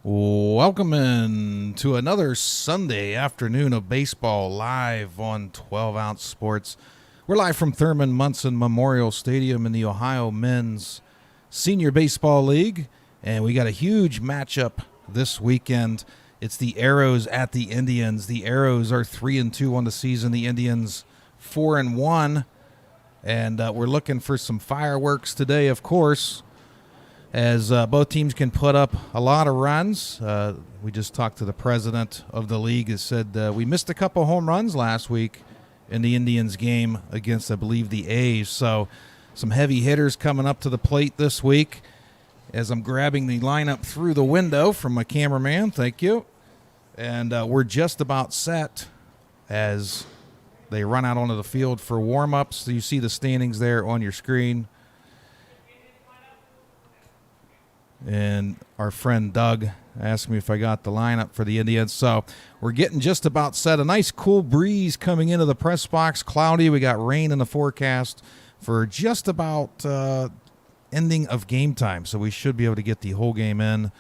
Welcome in to another Sunday afternoon of baseball live on 12 Ounce Sports. We're live from Thurman Munson Memorial Stadium in the Ohio Men's Senior Baseball League, and we got a huge matchup this weekend. It's the Aeros at the Indians. The Aeros are 3-2 on the season. The Indians 4-1, and we're looking for some fireworks today, of course, as both teams can put up a lot of runs. We just talked to the president of the league and said we missed a couple home runs last week in the Indians game against, I believe, the A's. So some heavy hitters coming up to the plate this week. As I'm grabbing the lineup through the window from my cameraman, thank you. And we're just about set as they run out onto the field for warm-ups. So you see the standings there on your screen. And our friend Doug asked me if I got the lineup for the Indians. So we're getting just about set. A nice cool breeze coming into the press box. Cloudy. We got rain in the forecast for just about ending of game time. So we should be able to get the whole game in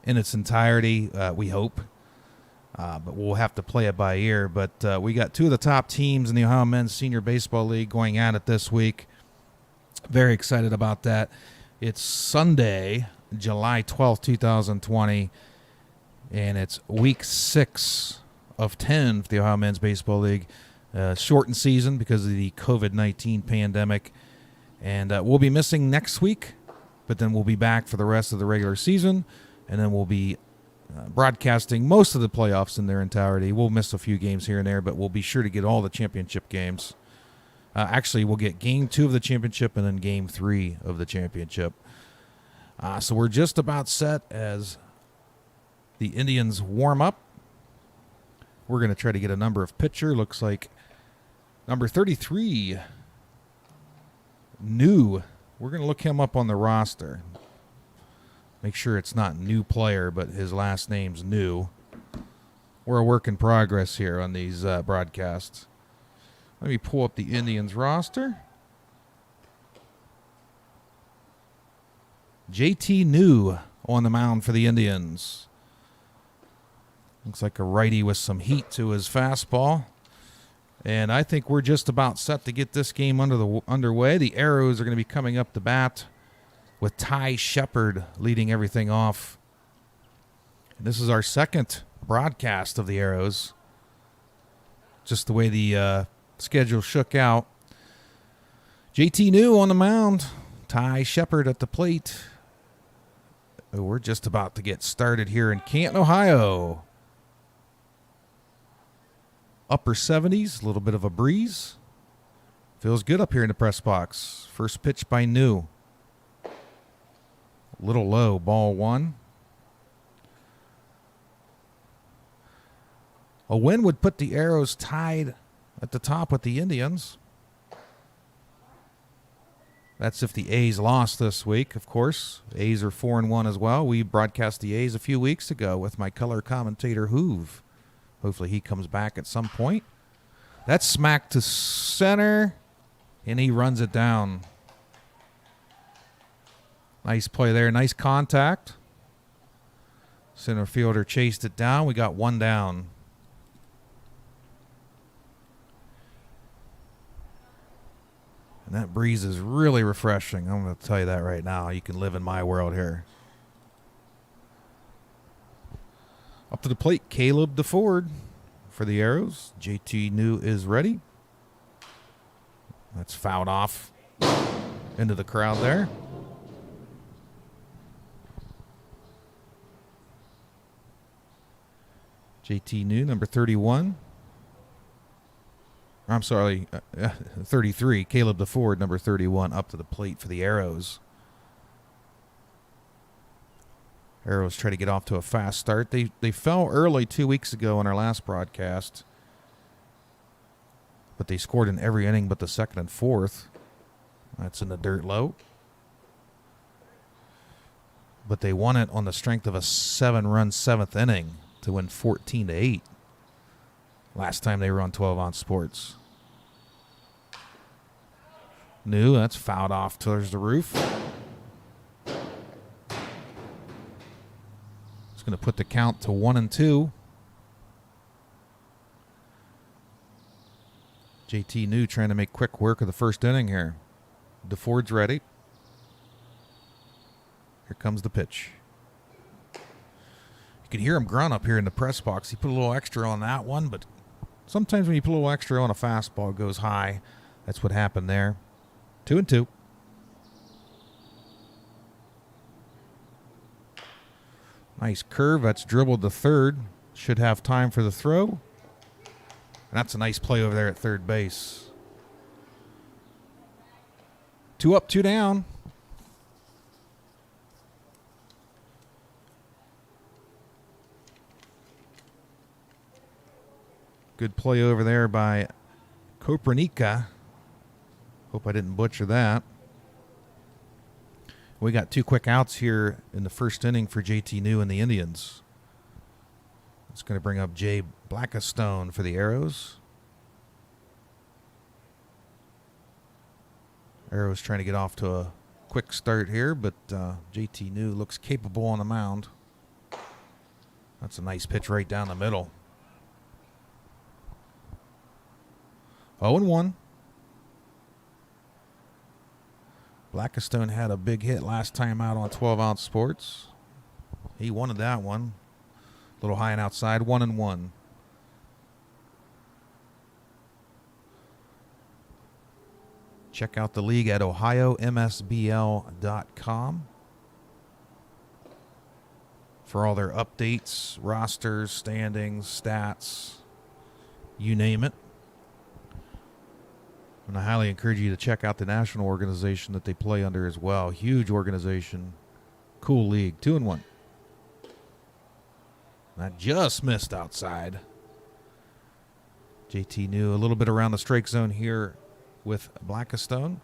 its entirety, we hope. But we'll have to play it by ear. But we got two of the top teams in the Ohio Men's Senior Baseball League going at it this week. Very excited about that. It's Sunday, July 12th, 2020, and it's week 6 of 10 for the Ohio Men's Baseball League. Shortened season because of the COVID-19 pandemic, and we'll be missing next week, but then we'll be back for the rest of the regular season, and then we'll be broadcasting most of the playoffs in their entirety. We'll miss a few games here and there, but we'll be sure to get all the championship games. Actually, we'll get Game 2 of the championship and then Game 3 of the championship. So we're just about set as the Indians warm up. We're going to try to get a number of pitcher. Looks like number 33, New. We're going to look him up on the roster. Make sure it's not New Player, but his last name's New. We're a work in progress here on these broadcasts. Let me pull up the Indians roster. JT New on the mound for the Indians. Looks like a righty with some heat to his fastball. And I think we're just about set to get this game underway. The Aeros are going to be coming up to bat with Ty Shepard leading everything off. And this is our second broadcast of the Aeros. Just the way the schedule shook out. JT New on the mound. Ty Shepard at the plate. We're just about to get started here in Canton, Ohio. Upper 70s, a little bit of a breeze. Feels good up here in the press box. First pitch by New. A little low, ball 1. A win would put the Aeros tied at the top with the Indians. That's if the A's lost this week, of course. A's are 4-1 as well. We broadcast the A's a few weeks ago with my color commentator, Hoove. Hopefully he comes back at some point. That's smacked to center, and he runs it down. Nice play there. Nice contact. Center fielder chased it down. We got one down. And that breeze is really refreshing. I'm going to tell you that right now. You can live in my world here. Up to the plate, Caleb DeFord for the Aeros. JT New is ready. That's fouled off into the crowd there. JT New, number 31. I'm sorry, 33. Caleb DeFord, number 31, up to the plate for the Aeros. Aeros try to get off to a fast start. They fell early 2 weeks ago in our last broadcast, but they scored in every inning but the second and fourth. That's in the dirt low. But they won it on the strength of a 7-run seventh inning to win 14-8. Last time they were on 12 Ounce Sports. New, that's fouled off towards the roof. It's going to put the count to 1-2. JT New trying to make quick work of the first inning here. DeFord's ready. Here comes the pitch. You can hear him grunt up here in the press box. He put a little extra on that one, but sometimes when you put a little extra on a fastball, it goes high. That's what happened there. 2-2. Nice curve. That's dribbled to third. Should have time for the throw. And that's a nice play over there at third base. 2 up, 2 down. Good play over there by Kopernika. Hope I didn't butcher that. We got 2 quick outs here in the first inning for JT New and the Indians. It's going to bring up Jay Blackistone for the Aeros. Aeros trying to get off to a quick start here, but JT New looks capable on the mound. That's a nice pitch right down the middle. 0-1. Blackistone had a big hit last time out on 12 Ounce Sports. He wanted that one. A little high and outside, 1-1. Check out the league at ohiomsbl.com for all their updates, rosters, standings, stats, you name it. And I highly encourage you to check out the national organization that they play under as well. Huge organization. Cool league. 2-1. That just missed outside. JT New a little bit around the strike zone here with Blackistone.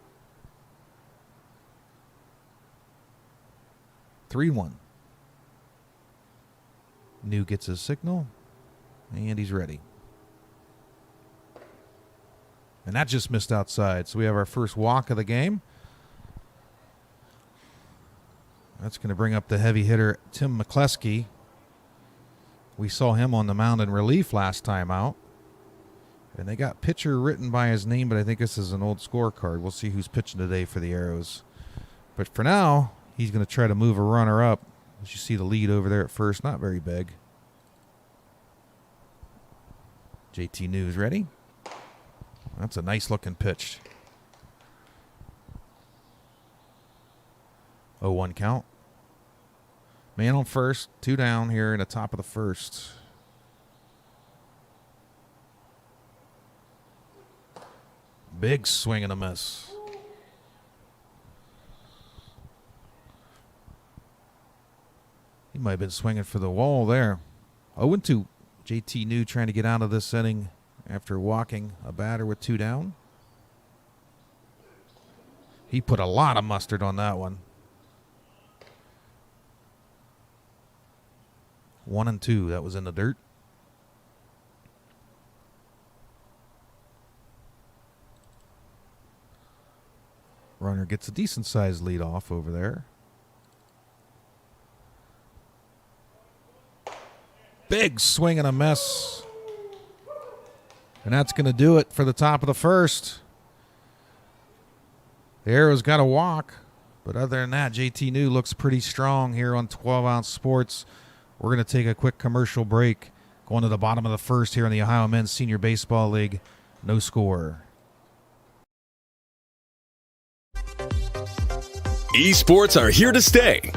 3-1. New gets his signal. And he's ready. And that just missed outside. So we have our first walk of the game. That's going to bring up the heavy hitter, Tim McCleskey. We saw him on the mound in relief last time out. And they got pitcher written by his name, but I think this is an old scorecard. We'll see who's pitching today for the Aeros. But for now, he's going to try to move a runner up. As you see the lead over there at first, not very big. JT News ready. That's a nice looking pitch. 0-1 count. Man on first, 2 down here in the top of the first. Big swing and a miss. He might have been swinging for the wall there. 0-2. JT New trying to get out of this inning after walking a batter with 2 down. He put a lot of mustard on that one. 1-2. That was in the dirt. Runner gets a decent-sized lead off over there. Big swing and a miss. And that's going to do it for the top of the first. The Aeros got a walk. But other than that, JT New looks pretty strong here on 12 Ounce Sports. We're going to take a quick commercial break. Going to the bottom of the first here in the Ohio Men's Senior Baseball League. No score. Esports are here to stay.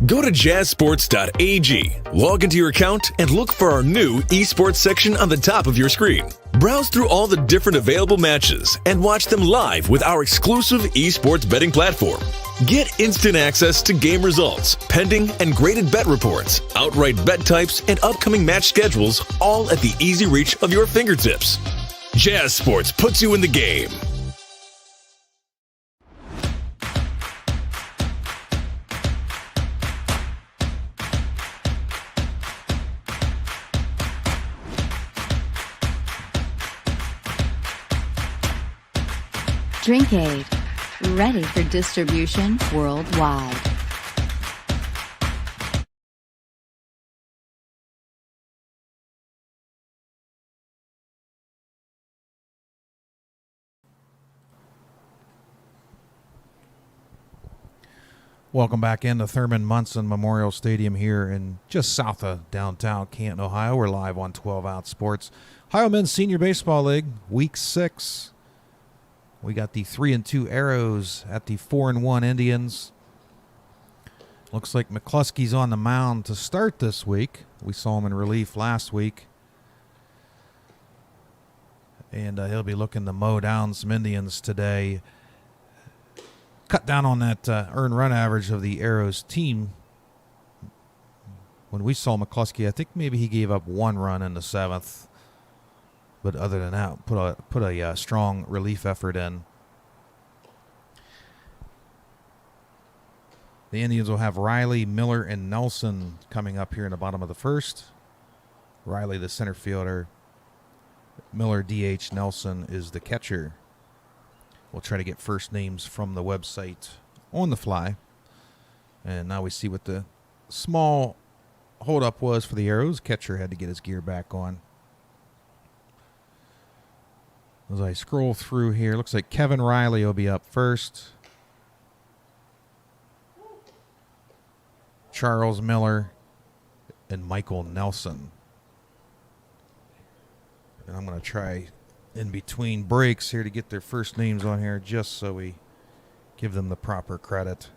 Go to jazzsports.ag, log into your account, and look for our new esports section on the top of your screen. Browse through all the different available matches and watch them live with our exclusive esports betting platform. Get instant access to game results, pending and graded bet reports, outright bet types, and upcoming match schedules, all at the easy reach of your fingertips. Jazz Sports puts you in the game. Drinkade, ready for distribution worldwide. Welcome back into Thurman Munson Memorial Stadium here in just south of downtown Canton, Ohio. We're live on 12 Out Sports. Ohio Men's Senior Baseball League, Week 6. We got the 3-2 Aeros at the 4-1 Indians. Looks like McCluskey's on the mound to start this week. We saw him in relief last week. And he'll be looking to mow down some Indians today. Cut down on that earned run average of the Aeros team. When we saw McCluskey, I think maybe he gave up 1 run in the 7th. But other than that, put a strong relief effort in. The Indians will have Riley, Miller, and Nelson coming up here in the bottom of the first. Riley, the center fielder. Miller, DH. Nelson is the catcher. We'll try to get first names from the website on the fly. And now we see what the small holdup was for the Aeros. Catcher had to get his gear back on. As I scroll through here, looks like Kevin Riley will be up first. Charles Miller and Michael Nelson. And I'm going to try in between breaks here to get their first names on here just so we give them the proper credit.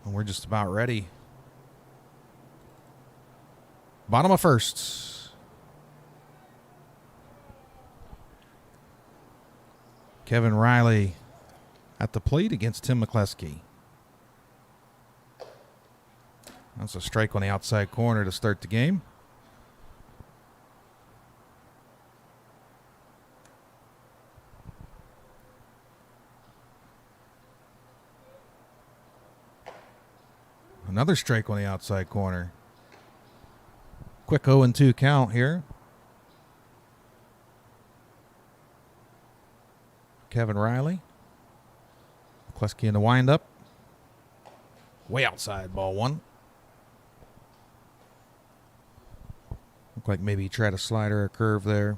And we're just about ready. Bottom of first. Kevin Riley at the plate against Tim McCluskey. That's a strike on the outside corner to start the game. Another strike on the outside corner. Quick 0-2 count here. Kevin Riley. McCluskey in the windup. Way outside, ball 1. Looked like maybe he tried a slider or a curve there.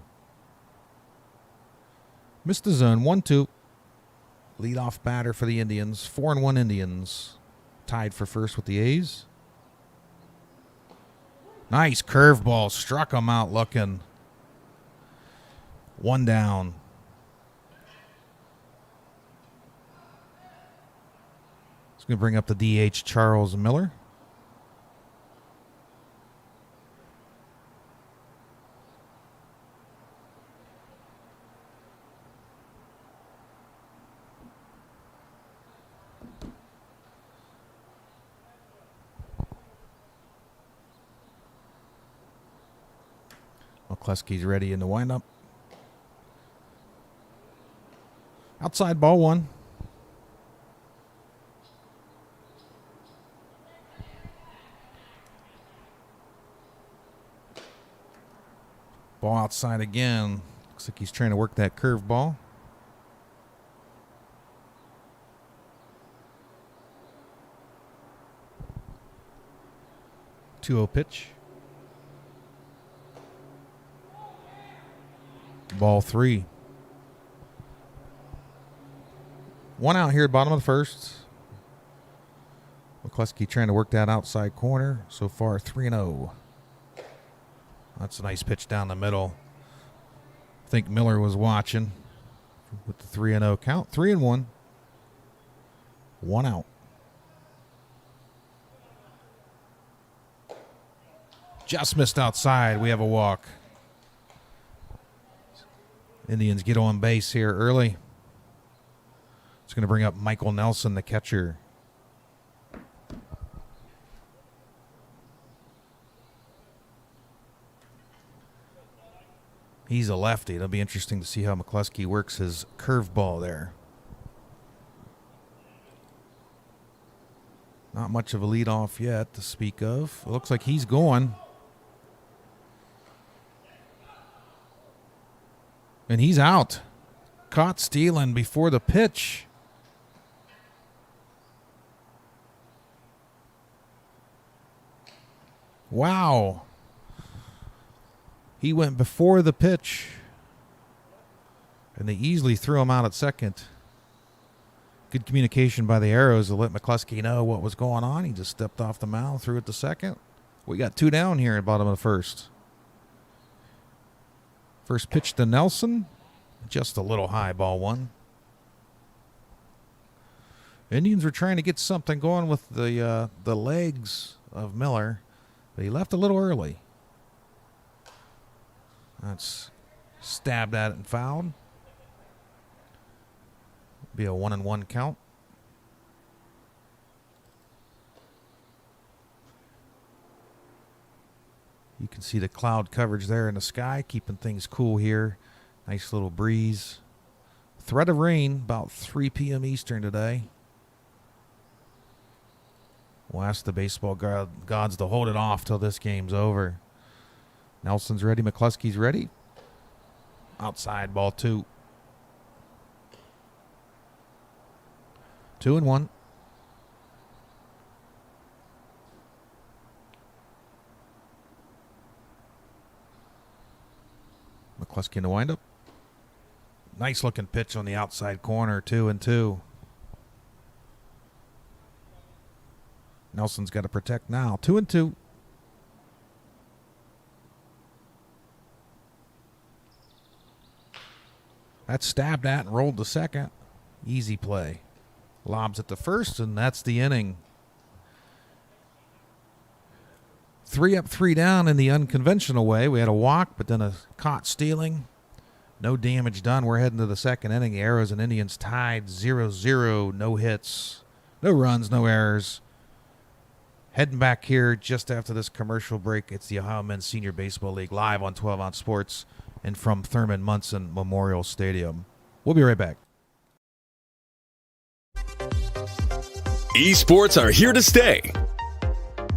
Missed the zone, 1-2. Leadoff batter for the Indians. 4-1 Indians. Tied for first with the A's. Nice curveball. Struck him out looking. 1 down. It's going to bring up the DH, Charles Miller. McCluskey's ready in the windup. Outside, ball 1. Ball outside again. Looks like he's trying to work that curve ball. 2-0 pitch. Ball 3. 1 out here at bottom of the first. McCluskey trying to work that outside corner. So far 3-0. That's a nice pitch down the middle. I think Miller was watching with the 3-0 count. 3-1. 1 out. Just missed outside. We have a walk. Indians get on base here early. It's going to bring up Michael Nelson, the catcher. He's a lefty. It'll be interesting to see how McCluskey works his curveball there. Not much of a leadoff yet to speak of. It looks like he's going. And he's out. Caught stealing before the pitch. Wow. He went before the pitch, and they easily threw him out at second. Good communication by the Aeros to let McCluskey know what was going on. He just stepped off the mound, threw it to second. We got 2 down here at bottom of the first. First pitch to Nelson. Just a little high, ball 1. Indians were trying to get something going with the legs of Miller, but he left a little early. That's stabbed at it and fouled. Be a 1-1 count. You can see the cloud coverage there in the sky, keeping things cool here. Nice little breeze. Threat of rain about 3 p.m. Eastern today. We'll ask the baseball gods to hold it off till this game's over. Nelson's ready. McCluskey's ready. Outside, ball 2. 2-1. McCluskey in the windup. Nice looking pitch on the outside corner. 2-2. Nelson's got to protect now. 2-2. That's stabbed at and rolled to second. Easy play. Lobs at the first, and that's the inning. 3 up, 3 down in the unconventional way. We had a walk, but then a caught stealing. No damage done. We're heading to the second inning. The Aeros and Indians tied 0-0. No hits, no runs, no errors. Heading back here just after this commercial break. It's the Ohio Men's Senior Baseball League live on 12 Ounce Sports and from Thurman Munson Memorial Stadium. We'll be right back. Esports are here to stay.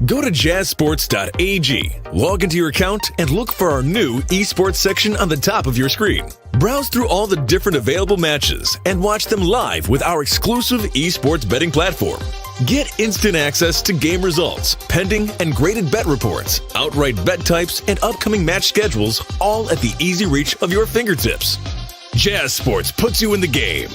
Go to jazzsports.ag, log into your account, and look for our new esports section on the top of your screen. Browse through all the different available matches and watch them live with our exclusive esports betting platform. Get instant access to game results, pending and graded bet reports, outright bet types, and upcoming match schedules, all at the easy reach of your fingertips. Jazz Sports puts you in the game.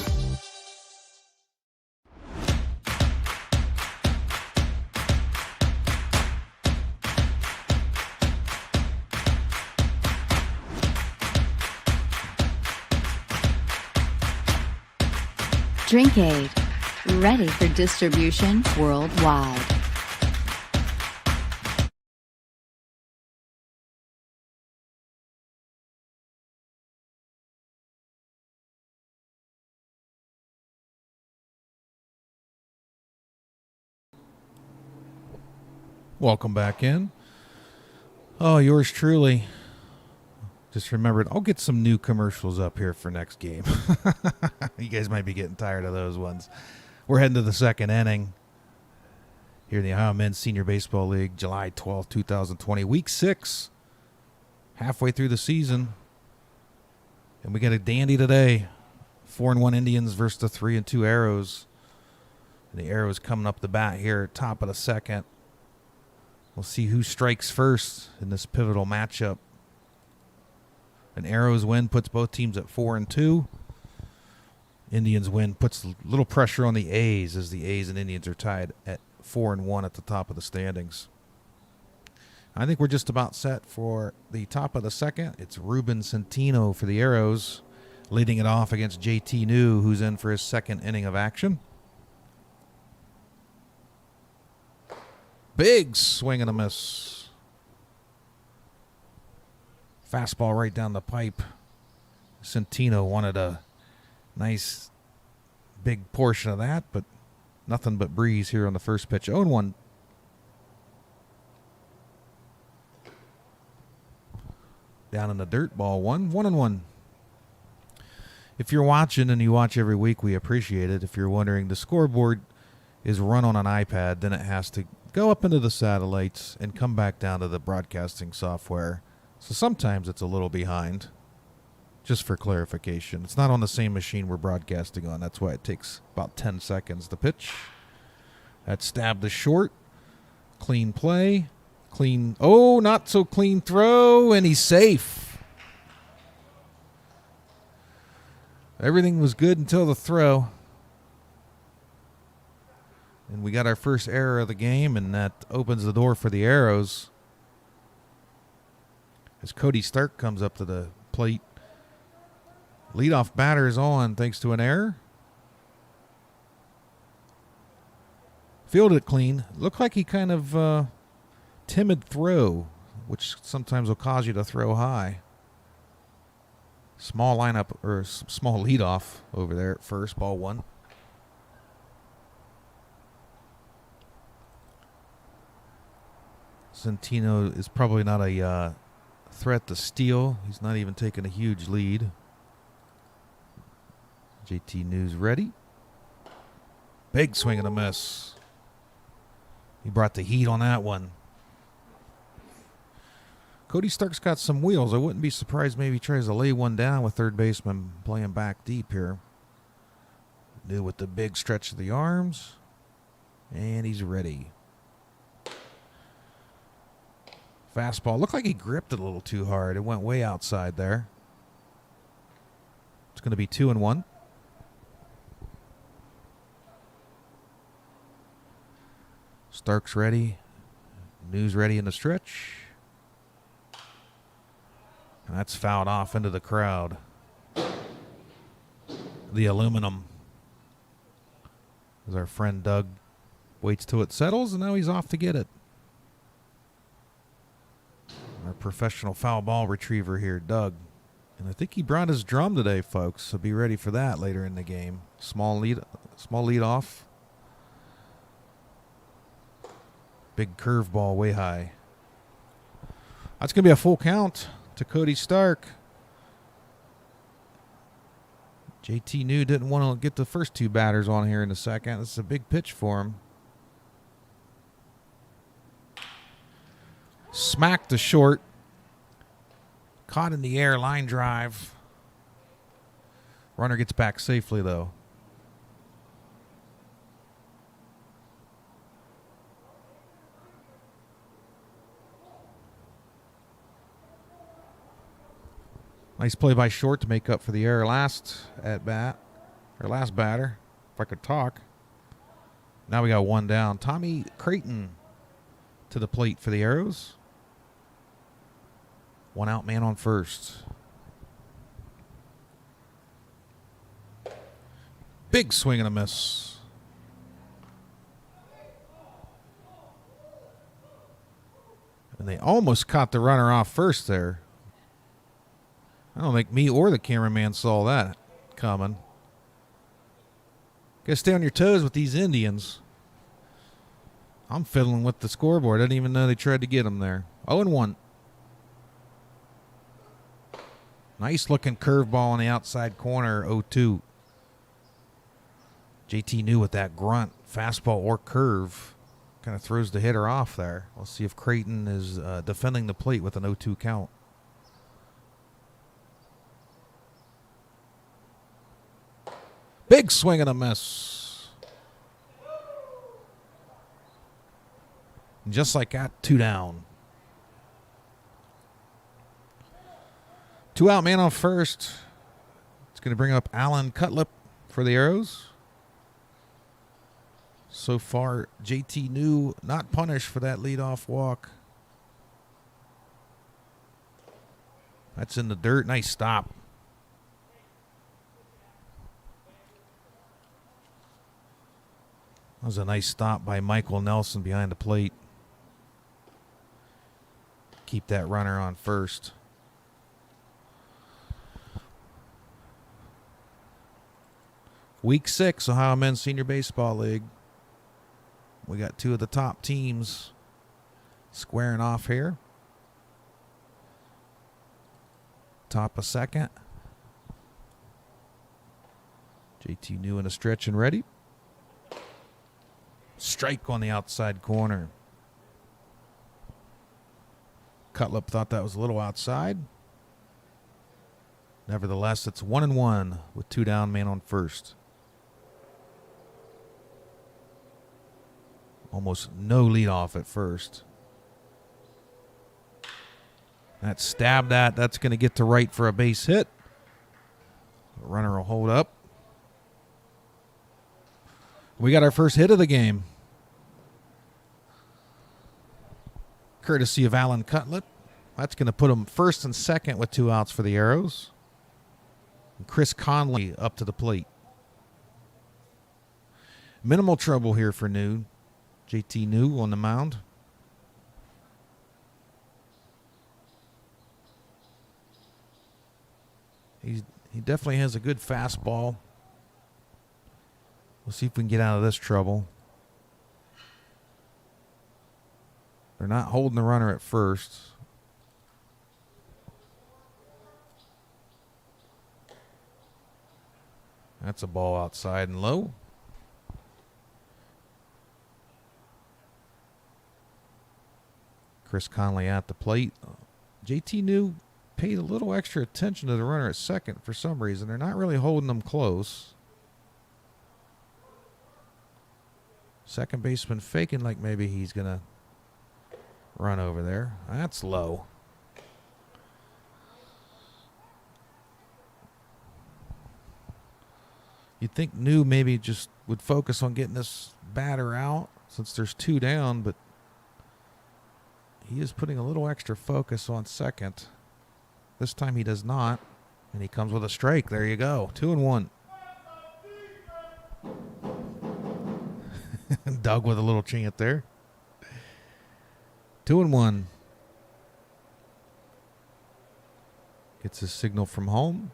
Drink Aid, ready for distribution worldwide. Welcome back in. Oh, yours truly. Just remembered, I'll get some new commercials up here for next game. You guys might be getting tired of those ones. We're heading to the second inning here in the Ohio Men's Senior Baseball League, July 12th, 2020, Week 6. Halfway through the season. And we got a dandy today. 4-1 Indians versus the 3-2 Aeros. And the Aeros coming up the bat here, top of the second. We'll see who strikes first in this pivotal matchup. An Aeros win puts both teams at 4-2. Indians win puts a little pressure on the A's as the A's and Indians are tied at 4-1 at the top of the standings. I think we're just about set for the top of the second. It's Ruben Centino for the Aeros, leading it off against JT New, who's in for his second inning of action. Big swing and a miss. Fastball right down the pipe. Centino wanted a nice big portion of that, but nothing but breeze here on the first pitch. 0-1. Down in the dirt, ball 1. 1-1. If you're watching and you watch every week, we appreciate it. If you're wondering, the scoreboard is run on an iPad, then it has to go up into the satellites and come back down to the broadcasting software. So sometimes it's a little behind, just for clarification. It's not on the same machine we're broadcasting on. That's why it takes about 10 seconds to pitch. That stabbed to short. Clean play. Clean. Oh, not so clean throw, and he's safe. Everything was good until the throw. And we got our first error of the game, and that opens the door for the Aeros. As Cody Stark comes up to the plate. Leadoff batter is on thanks to an error. Fielded it clean. Looked like he kind of timid throw, which sometimes will cause you to throw high. Small lineup, or small leadoff over there at first, ball one. Centino is probably not a threat to steal. He's not even taking a huge lead. JT News ready. Big swing and a miss. He brought the heat on that one. Cody Stark's got some wheels. I wouldn't be surprised maybe he tries to lay one down with third baseman playing back deep here. Do with the big stretch of the arms. And he's ready. Fastball. Looked like he gripped it a little too hard. It went way outside there. It's going to be 2-1. Stark's ready. News ready in the stretch. And that's fouled off into the crowd. The aluminum. As our friend Doug waits till it settles, and now he's off to get it. Our professional foul ball retriever here, Doug. And I think he brought his drum today, folks, so be ready for that later in the game. Small lead off. Big curveball way high. That's going to be a full count to Cody Stark. JT New didn't want to get the first two batters on here in the second. This is a big pitch for him. Smacked to short. Caught in the air, line drive. Runner gets back safely, though. Nice play by short to make up for the error last at bat, or last batter, if I could talk. Now we got one down. Tommy Creighton to the plate for the Aeros. One out, man on first. Big swing and a miss. And they almost caught the runner off first there. I don't think me or the cameraman saw that coming. Gotta stay on your toes with these Indians. I'm fiddling with the scoreboard. I didn't even know they tried to get him there. 0-1. Nice looking curveball on the outside corner, 0-2. JT New with that grunt, fastball or curve. Kind of throws the hitter off there. We'll see if Creighton is defending the plate with an 0-2 count. Big swing and a miss. And just like that, two down. Two out, man on first. It's going to bring up Alan Cutlip for the Aeros. So far, JT New not punished for that leadoff walk. That's in the dirt. Nice stop. That was a nice stop by Michael Nelson behind the plate. Keep that runner on first. Week 6, Ohio Men's Senior Baseball League. We got two of the top teams squaring off here. Top of second. JT New in a stretch and ready. Strike on the outside corner. Cutlip thought that was a little outside. Nevertheless, it's 1-1 with two down, man on first. Almost no leadoff at first. That's stabbed at. That's going to get to right for a base hit. The runner will hold up. We got our first hit of the game. Courtesy of Alan Cutlet. That's going to put him first and second with 2 outs for the Aeros. And Chris Conley up to the plate. Minimal trouble here for New. JT New on the mound. He definitely has a good fastball. We'll see if we can get out of this trouble. They're not holding the runner at first. That's a ball outside and low. Chris Conley at the plate. JT New paid a little extra attention to the runner at second for some reason. They're not really holding them close. Second baseman faking like maybe he's going to run over there. That's low. You'd think New maybe just would focus on getting this batter out since there's 2 down, but he is putting a little extra focus on second. This time he does not, and he comes with a strike. There you go. 2-1. Doug with a little chant there. 2-1. Gets his signal from home.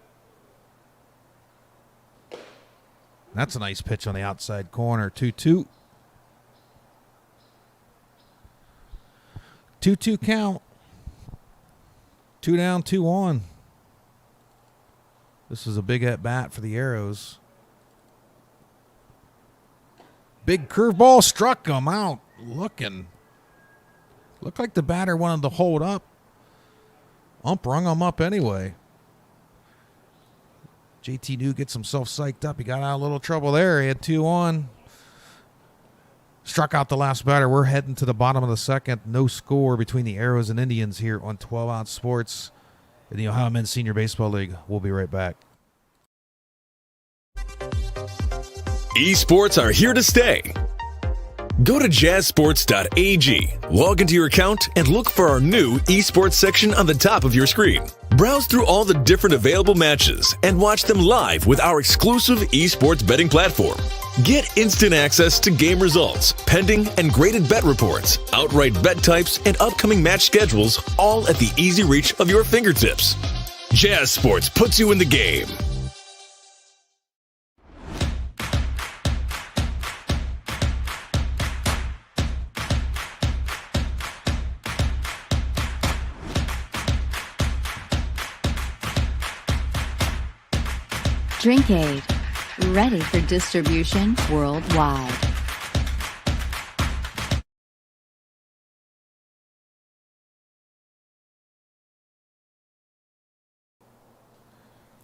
That's a nice pitch on the outside corner. 2-2. 2-2 count. 2 down, 2 on. This is a big at bat for the Aeros. Big curveball struck him out. Looked like the batter wanted to hold up. Ump rung him up anyway. JT New gets himself psyched up. He got out of a little trouble there. He had 2 on. Struck out the last batter. We're heading to the bottom of the second. No score between the Aeros and Indians here on 12 Out Sports in the Ohio Men's Senior Baseball League. We'll be right back. Esports are here to stay. Go to jazzsports.ag, log into your account, and look for our new esports section on the top of your screen. Browse through all the different available matches and watch them live with our exclusive esports betting platform. Get instant access to game results, pending and graded bet reports, outright bet types, and upcoming match schedules, all at the easy reach of your fingertips. Jazz Sports puts you in the game. Drink Aid. Ready for distribution worldwide.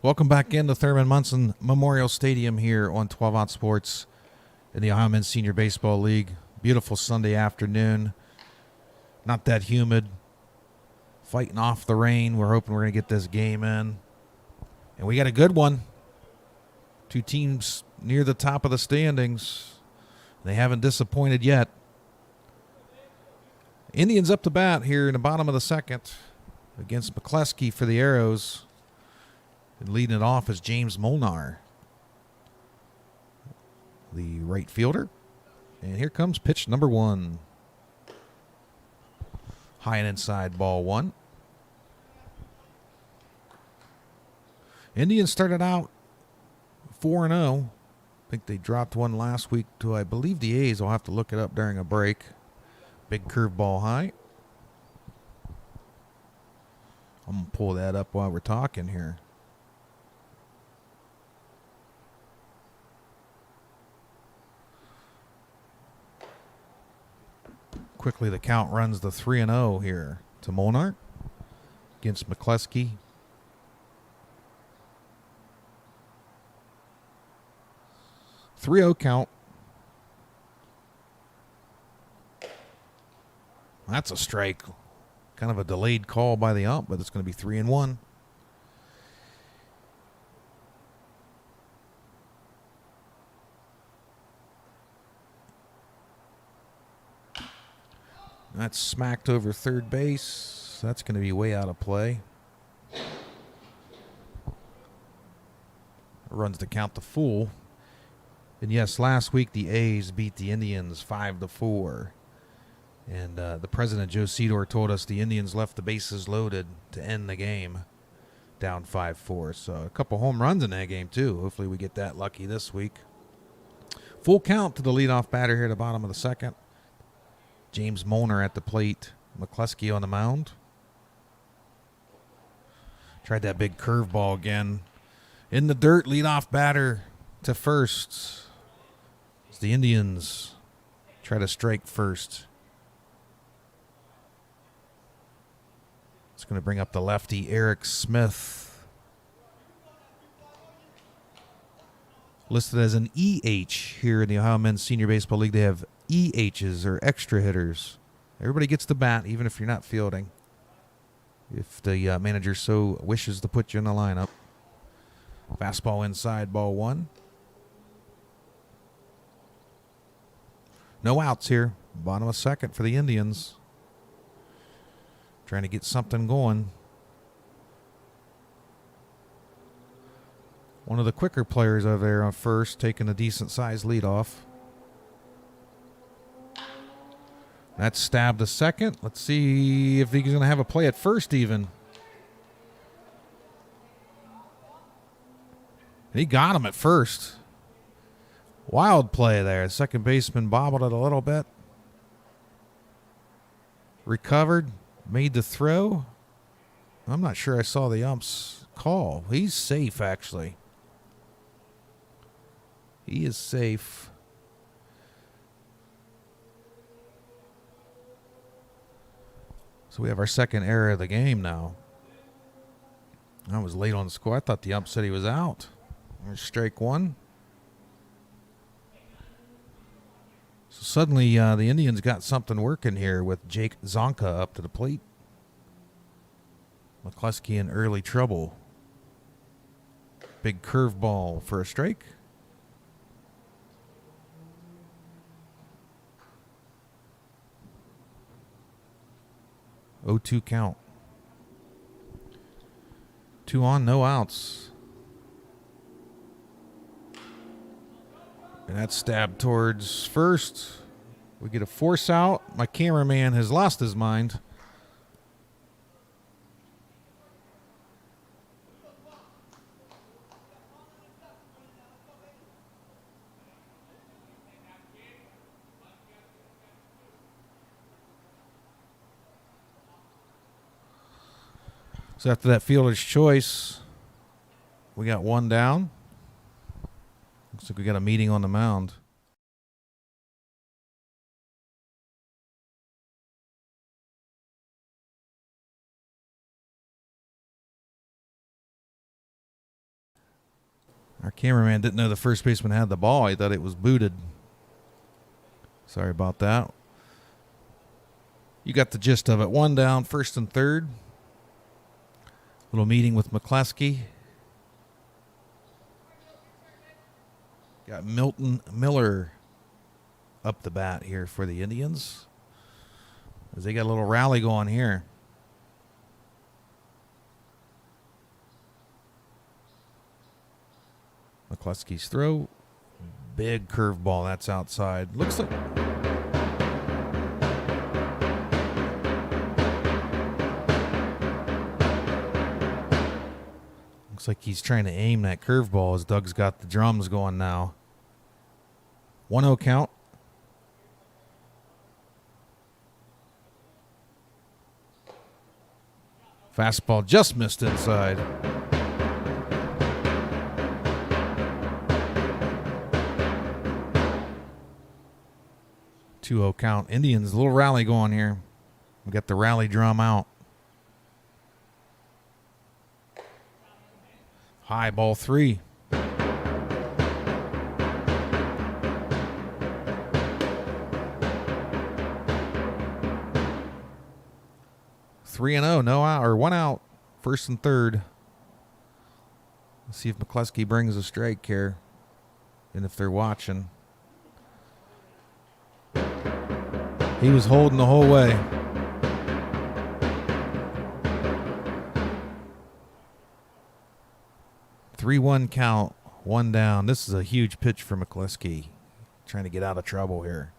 Welcome back into Thurman Munson Memorial Stadium here on 12 Out Sports in the Ohio Men's Senior Baseball League. Beautiful Sunday afternoon. Not that humid. Fighting off the rain. We're hoping we're going to get this game in. And we got a good one. 2 teams near the top of the standings. They haven't disappointed yet. Indians up to bat here in the bottom of the second against McCleskey for the Aeros. And leading it off is James Molnar, the right fielder. And here comes pitch number 1. High and inside, ball 1. Indians started out 4-0. I think they dropped one last week to, I believe, the A's. I'll have to look it up during a break. Big curveball high. I'm going to pull that up while we're talking here. Quickly, the count runs the 3-0 here to Molnar against McCleskey. 3-0 count. That's a strike. kind of a delayed call by the ump, but it's going to be 3-1. That's smacked over third base. That's going to be way out of play. Runs to count the full. And yes, last week the A's beat the Indians 5-4. And the president, Joe Sedor, told us the Indians left the bases loaded to end the game down 5-4. So a couple home runs in that game, too. Hopefully we get that lucky this week. Full count to the leadoff batter here at the bottom of the second. James Molnar at the plate. McCluskey on the mound. Tried that big curveball again. In the dirt, leadoff batter to first. As the Indians try to strike first. It's going to bring up the lefty, Eric Smith. Listed as an EH here in the Ohio Men's Senior Baseball League. They have EHs, or extra hitters. Everybody gets the bat, even if you're not fielding, if the manager so wishes to put you in the lineup. Fastball inside, ball one. No outs here. Bottom of second for the Indians. Trying to get something going. One of the quicker players over there on first, taking a decent-sized leadoff. That's stabbed to second. Let's see if he's going to have a play at first even. He got him at first. Wild play there. Second baseman bobbled it a little bit. Recovered. Made the throw. I'm not sure I saw the ump's call. He's safe, actually. He is safe. So we have our second error of the game now. I was late on the score. I thought the ump said he was out. There's strike one. So suddenly the Indians got something working here with Jake Zonka up to the plate. McCluskey in early trouble. Big curveball for a strike. Oh, 2 count. 2 on, no outs. And that's stabbed towards first. We get a force out. My cameraman has lost his mind. So after that fielder's choice, we got one down. Looks like we got a meeting on the mound. Our cameraman didn't know the first baseman had the ball. He thought it was booted. Sorry about that. You got the gist of it. One down, first and third. Little meeting with McCluskey. Got Milton Miller up the bat here for the Indians, as they got a little rally going here. McCluskey's throw. Big curveball. That's outside. Looks like... Looks like he's trying to aim that curveball as Doug's got the drums going now. 1-0 count. Fastball just missed inside. Two-0 count. Indians, a little rally going here. We got the rally drum out. High, ball 3. 3-0, no out or 1 out, first and third. Let's see if McCluskey brings a strike here, and if they're watching. He was holding the whole way. Three-one count, one down. This is a huge pitch for McCluskey, trying to get out of trouble here.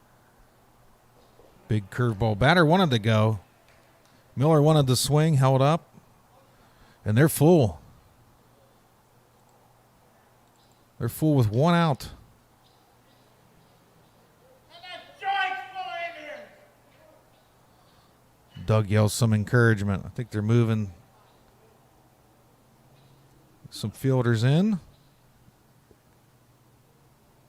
Big curveball. Batter wanted to go. Miller wanted to swing, held up, and they're full. They're full with 1 out. Doug yells some encouragement. I think they're moving some fielders in.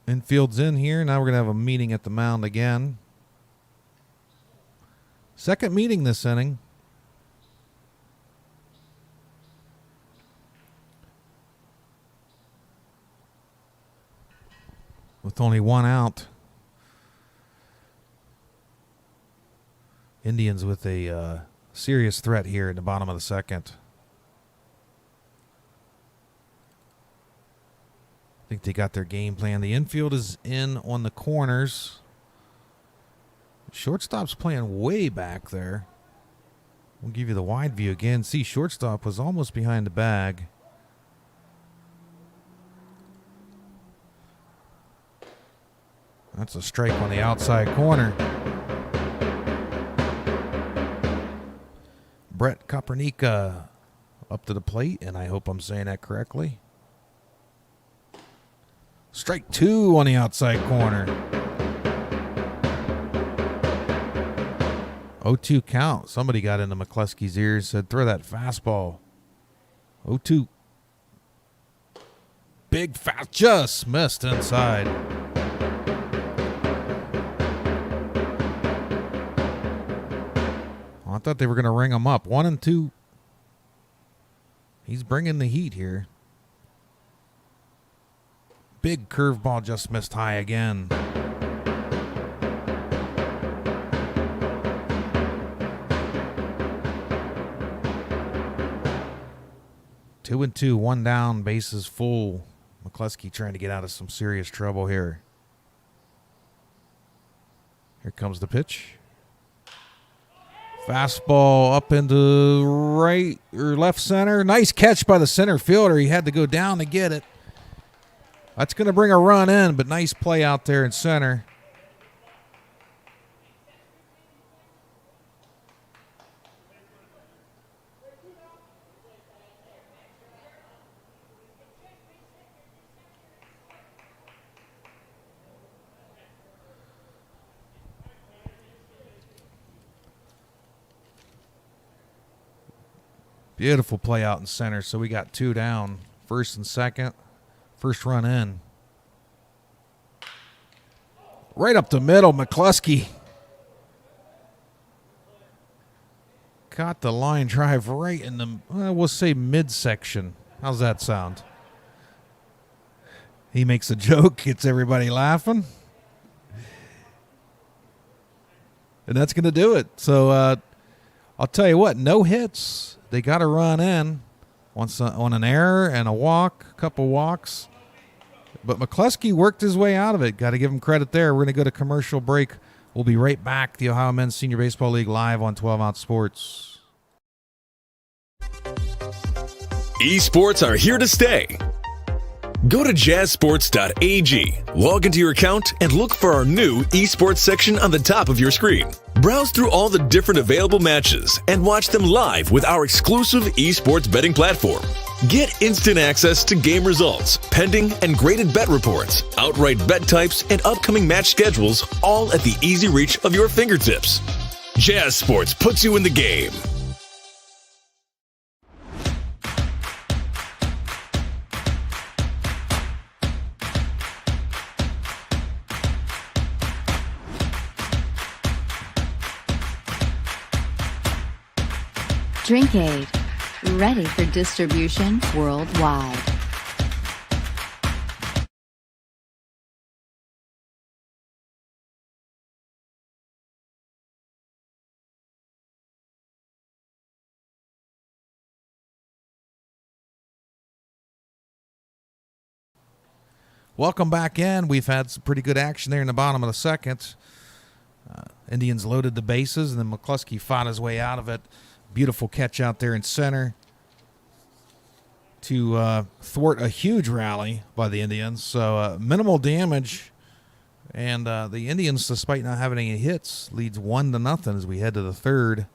Infield's in here. Now we're going to have a meeting at the mound again. Second meeting this inning. With only 1 out. Indians with a serious threat here in the bottom of the second. I think they got their game plan. The infield is in on the corners. Shortstop's playing way back there. We'll give you the wide view again. See, shortstop was almost behind the bag. That's a strike on the outside corner. Brett Kopernika up to the plate, and I hope I'm saying that correctly. Strike 2 on the outside corner. 0-2 count. Somebody got into McCluskey's ears, said, throw that fastball. 0-2. Big fast, just missed inside. I thought they were going to ring him up. 1-2. He's bringing the heat here. Big curveball just missed high again. Two and two, 1 down, bases full. McCluskey trying to get out of some serious trouble here. Here comes the pitch. Fastball up into right or left center. Nice catch by the center fielder. He had to go down to get it. That's going to bring a run in, but nice play out there in center. Beautiful play out in center. So we got 2 down, first and second. First run in. Right up the middle, McCluskey. Caught the line drive right in the, we'll say midsection. How's that sound? He makes a joke, gets everybody laughing. And that's going to do it. So I'll tell you what, no hits. They got a run in on an error and a walk, a couple walks. But McCluskey worked his way out of it. Got to give him credit there. We're going to go to commercial break. We'll be right back. The Ohio Men's Senior Baseball League live on 12 Ounce Sports. Esports are here to stay. Go to jazzsports.ag, log into your account, and look for our new esports section on the top of your screen. Browse through all the different available matches and watch them live with our exclusive esports betting platform. Get instant access to game results, pending and graded bet reports, outright bet types, and upcoming match schedules, all at the easy reach of your fingertips. Jazz Sports puts you in the game. Drinkade, ready for distribution worldwide. Welcome back in. We've had some pretty good action there in the bottom of the second. Indians loaded the bases, and then McCluskey fought his way out of it. Beautiful catch out there in center to thwart a huge rally by the Indians. So minimal damage, and the Indians, despite not having any hits, leads 1-0 as we head to the third.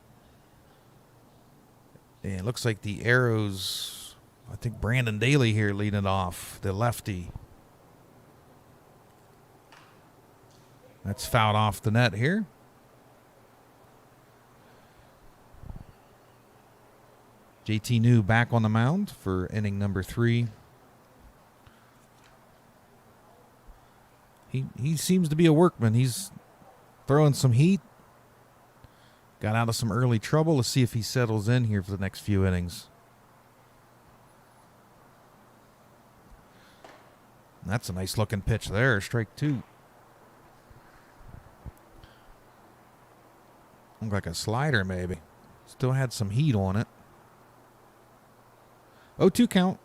And it looks like the Aeros, I think Brandon Daly here leading it off, the lefty. That's fouled off the net here. JT New back on the mound for inning number 3. He seems to be a workman. He's throwing some heat. Got out of some early trouble. Let's see if he settles in here for the next few innings. That's a nice looking pitch there. Strike 2. Looked like a slider maybe. Still had some heat on it. 0-2 count.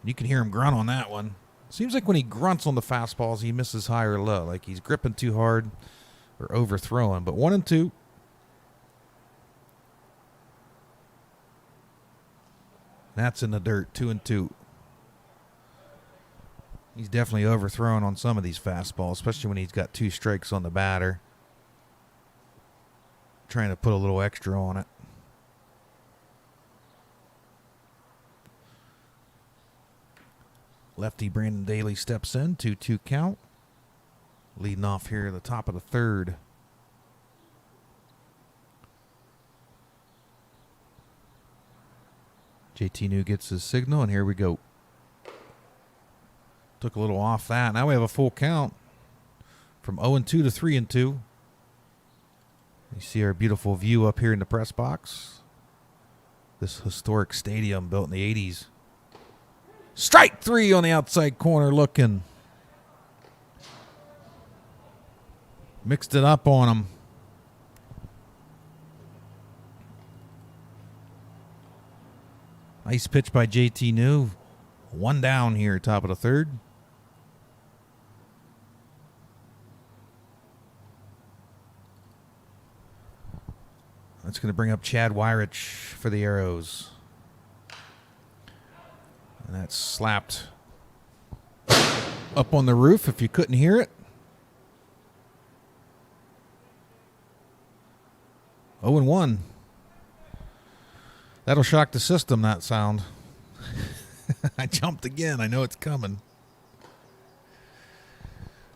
You can hear him grunt on that one. Seems like when he grunts on the fastballs, he misses high or low. Like he's gripping too hard or overthrowing. But 1-2. That's in the dirt. 2-2. He's definitely overthrown on some of these fastballs, especially when he's got 2 strikes on the batter. Trying to put a little extra on it. Lefty Brandon Daly steps in. 2-2 count. Leading off here at the top of the third. JT New gets his signal, and here we go. Took a little off that. Now we have a full count from 0-2 to 3-2. You see our beautiful view up here in the press box. This historic stadium built in the 80s. Strike 3 on the outside corner looking. Mixed it up on him. Nice pitch by JT New. 1 down here, top of the third. That's going to bring up Chad Weirich for the Aeros. And that's slapped up on the roof if you couldn't hear it. 0-1. That'll shock the system, that sound. I jumped again. I know it's coming.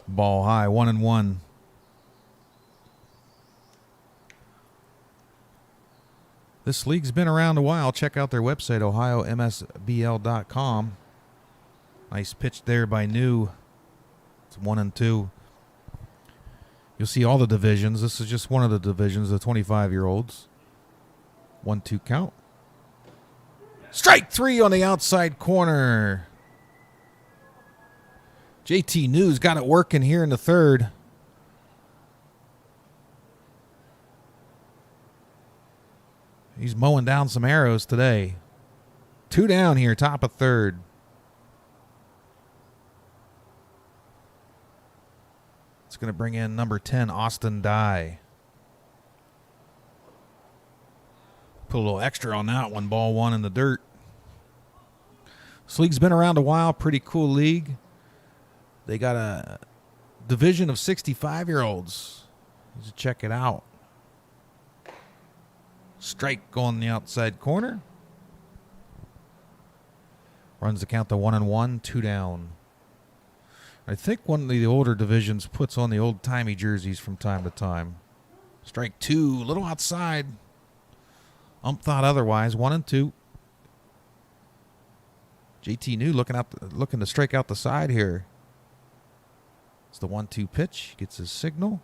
Ball high, 1-1. This league's been around a while. Check out their website, ohiomsbl.com. Nice pitch there by New. It's 1-2. You'll see all the divisions. This is just one of the divisions, the 25-year-olds. 1-2 count. Strike 3 on the outside corner. JT New's got it working here in the third. He's mowing down some arrows today. 2 down here, top of third. It's going to bring in number 10, Austin Dye. Put a little extra on that one. Ball 1 in the dirt. This league's been around a while. Pretty cool league. They got a division of 65-year-olds. You should check it out. Strike on the outside corner. Runs the count to 1-1, 2 down. I think one of the older divisions puts on the old-timey jerseys from time to time. Strike 2, a little outside. Ump thought otherwise, 1-2. JT New looking to strike out the side here. It's the 1-2 pitch. Gets his signal.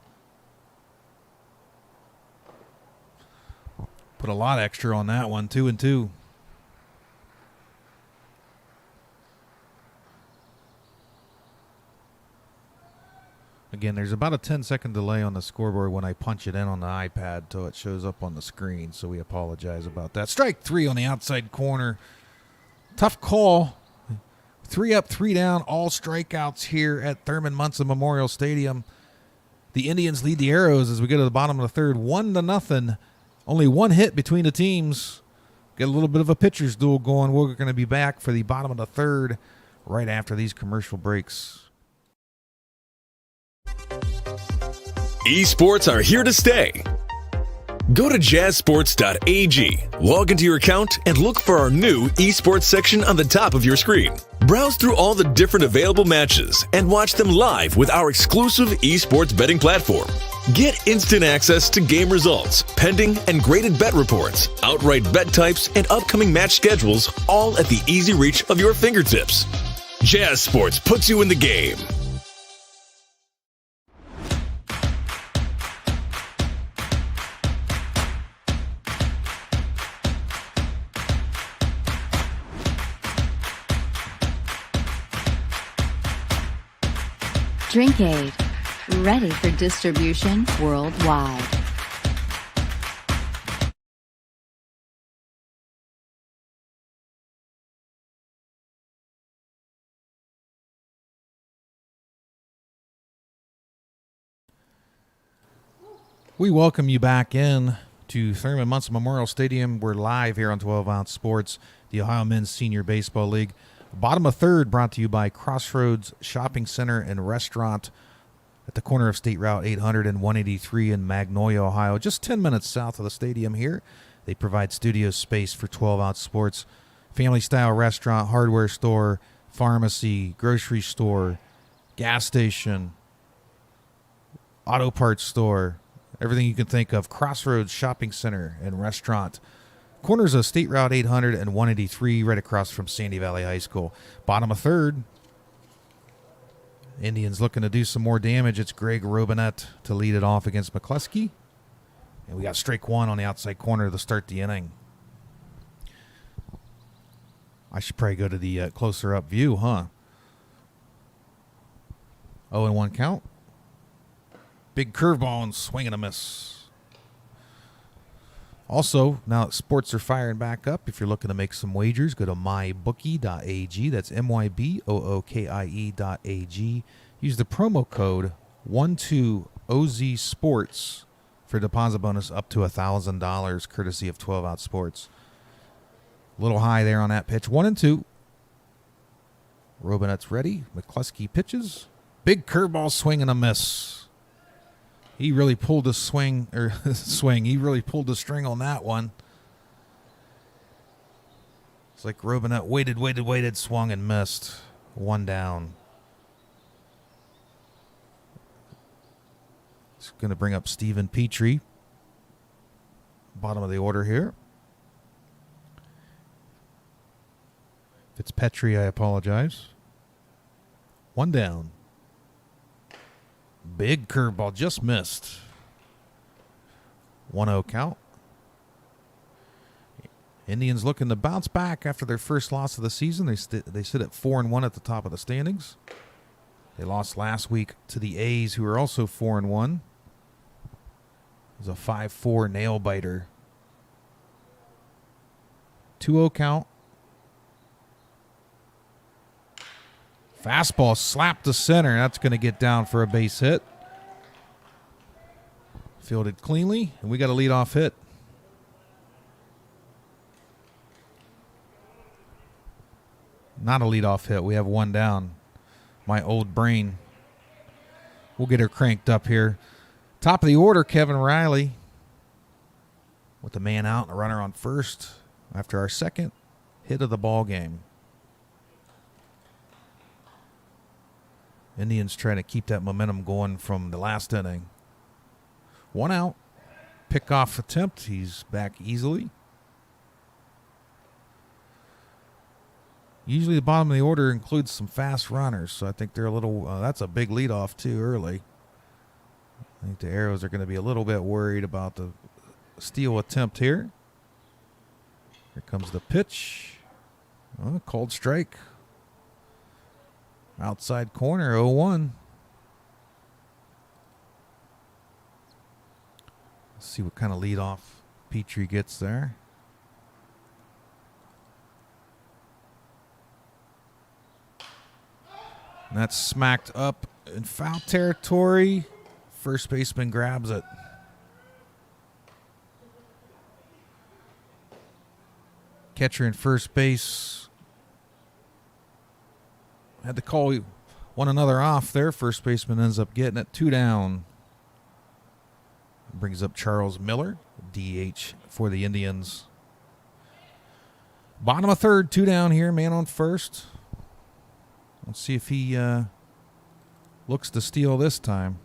Put a lot extra on that one, 2-2. Again, there's about a 10-second delay on the scoreboard when I punch it in on the iPad till it shows up on the screen, so we apologize about that. Strike 3 on the outside corner. Tough call. 3 up, 3 down, all strikeouts here at Thurman Munson Memorial Stadium. The Indians lead the Aeros as we go to the bottom of the third, 1-0. Only one hit between the teams. Get a little bit of a pitcher's duel going. We're going to be back for the bottom of the third right after these commercial breaks. Esports are here to stay. Go to jazzsports.ag, log into your account, and look for our new esports section on the top of your screen. Browse through all the different available matches and watch them live with our exclusive esports betting platform. Get instant access to game results, pending and graded bet reports, outright bet types, and upcoming match schedules, all at the easy reach of your fingertips. Jazz Sports puts you in the game. Drink Aid, ready for distribution worldwide. We welcome you back in to Thurman Munson Memorial Stadium. We're live here on 12 Ounce Sports, the Ohio Men's Senior Baseball League. Bottom of third brought to you by Crossroads Shopping Center and Restaurant at the corner of State Route 800 and 183 in Magnolia, Ohio, just 10 minutes south of the stadium here. They provide studio space for 12-ounce sports, family-style restaurant, hardware store, pharmacy, grocery store, gas station, auto parts store, everything you can think of. Crossroads Shopping Center and Restaurant. Corners of State Route 800 and 183, right across from Sandy Valley High School. Bottom of third. Indians looking to do some more damage. It's Greg Robinette to lead it off against McCluskey. And we got strike one on the outside corner to start the inning. I should probably go to the closer up view, huh? 0-1 count. Big curveball and swing and a miss. Also, now that sports are firing back up, if you're looking to make some wagers, go to mybookie.ag. That's mybookie.ag. Use the promo code 12OZSports for deposit bonus up to $1,000, courtesy of 12 Out Sports. A little high there on that pitch. 1-2. Robinette's ready. McCluskey pitches. Big curveball, swing and a miss. He really pulled the swing. He really pulled the string on that one. It's like Robinette waited, swung and missed. One down. It's going to bring up Stephen Petrie. Bottom of the order here. If it's Petrie, I apologize. One down. Big curveball, just missed. 1-0 count. Indians looking to bounce back after their first loss of the season. They sit at 4-1 at the top of the standings. They lost last week to the A's, who are also 4-1. It was a 5-4 nail biter. 2-0 count. Fastball slapped to center. That's going to get down for a base hit. Fielded cleanly, and we got a leadoff hit. Not a leadoff hit. We have one down. My old brain. We'll get her cranked up here. Top of the order, Kevin Riley. With the man out and a runner on first after our second hit of the ball game. Indians trying to keep that momentum going from the last inning. One out. Pickoff attempt. He's back easily. Usually the bottom of the order includes some fast runners, so I think they're a little, that's a big leadoff too early. I think the Aeros are going to be a little bit worried about the steal attempt here. Here comes the pitch. Oh, cold strike. Outside corner, 0-1. Let's see what kind of leadoff Petrie gets there. That's smacked up in foul territory. First baseman grabs it. Catcher in first base had to call one another off there. First baseman ends up getting it. 2 down. Brings up Charles Miller, DH for the Indians. Bottom of third, 2 down here, man on first. Let's see if he looks to steal this time.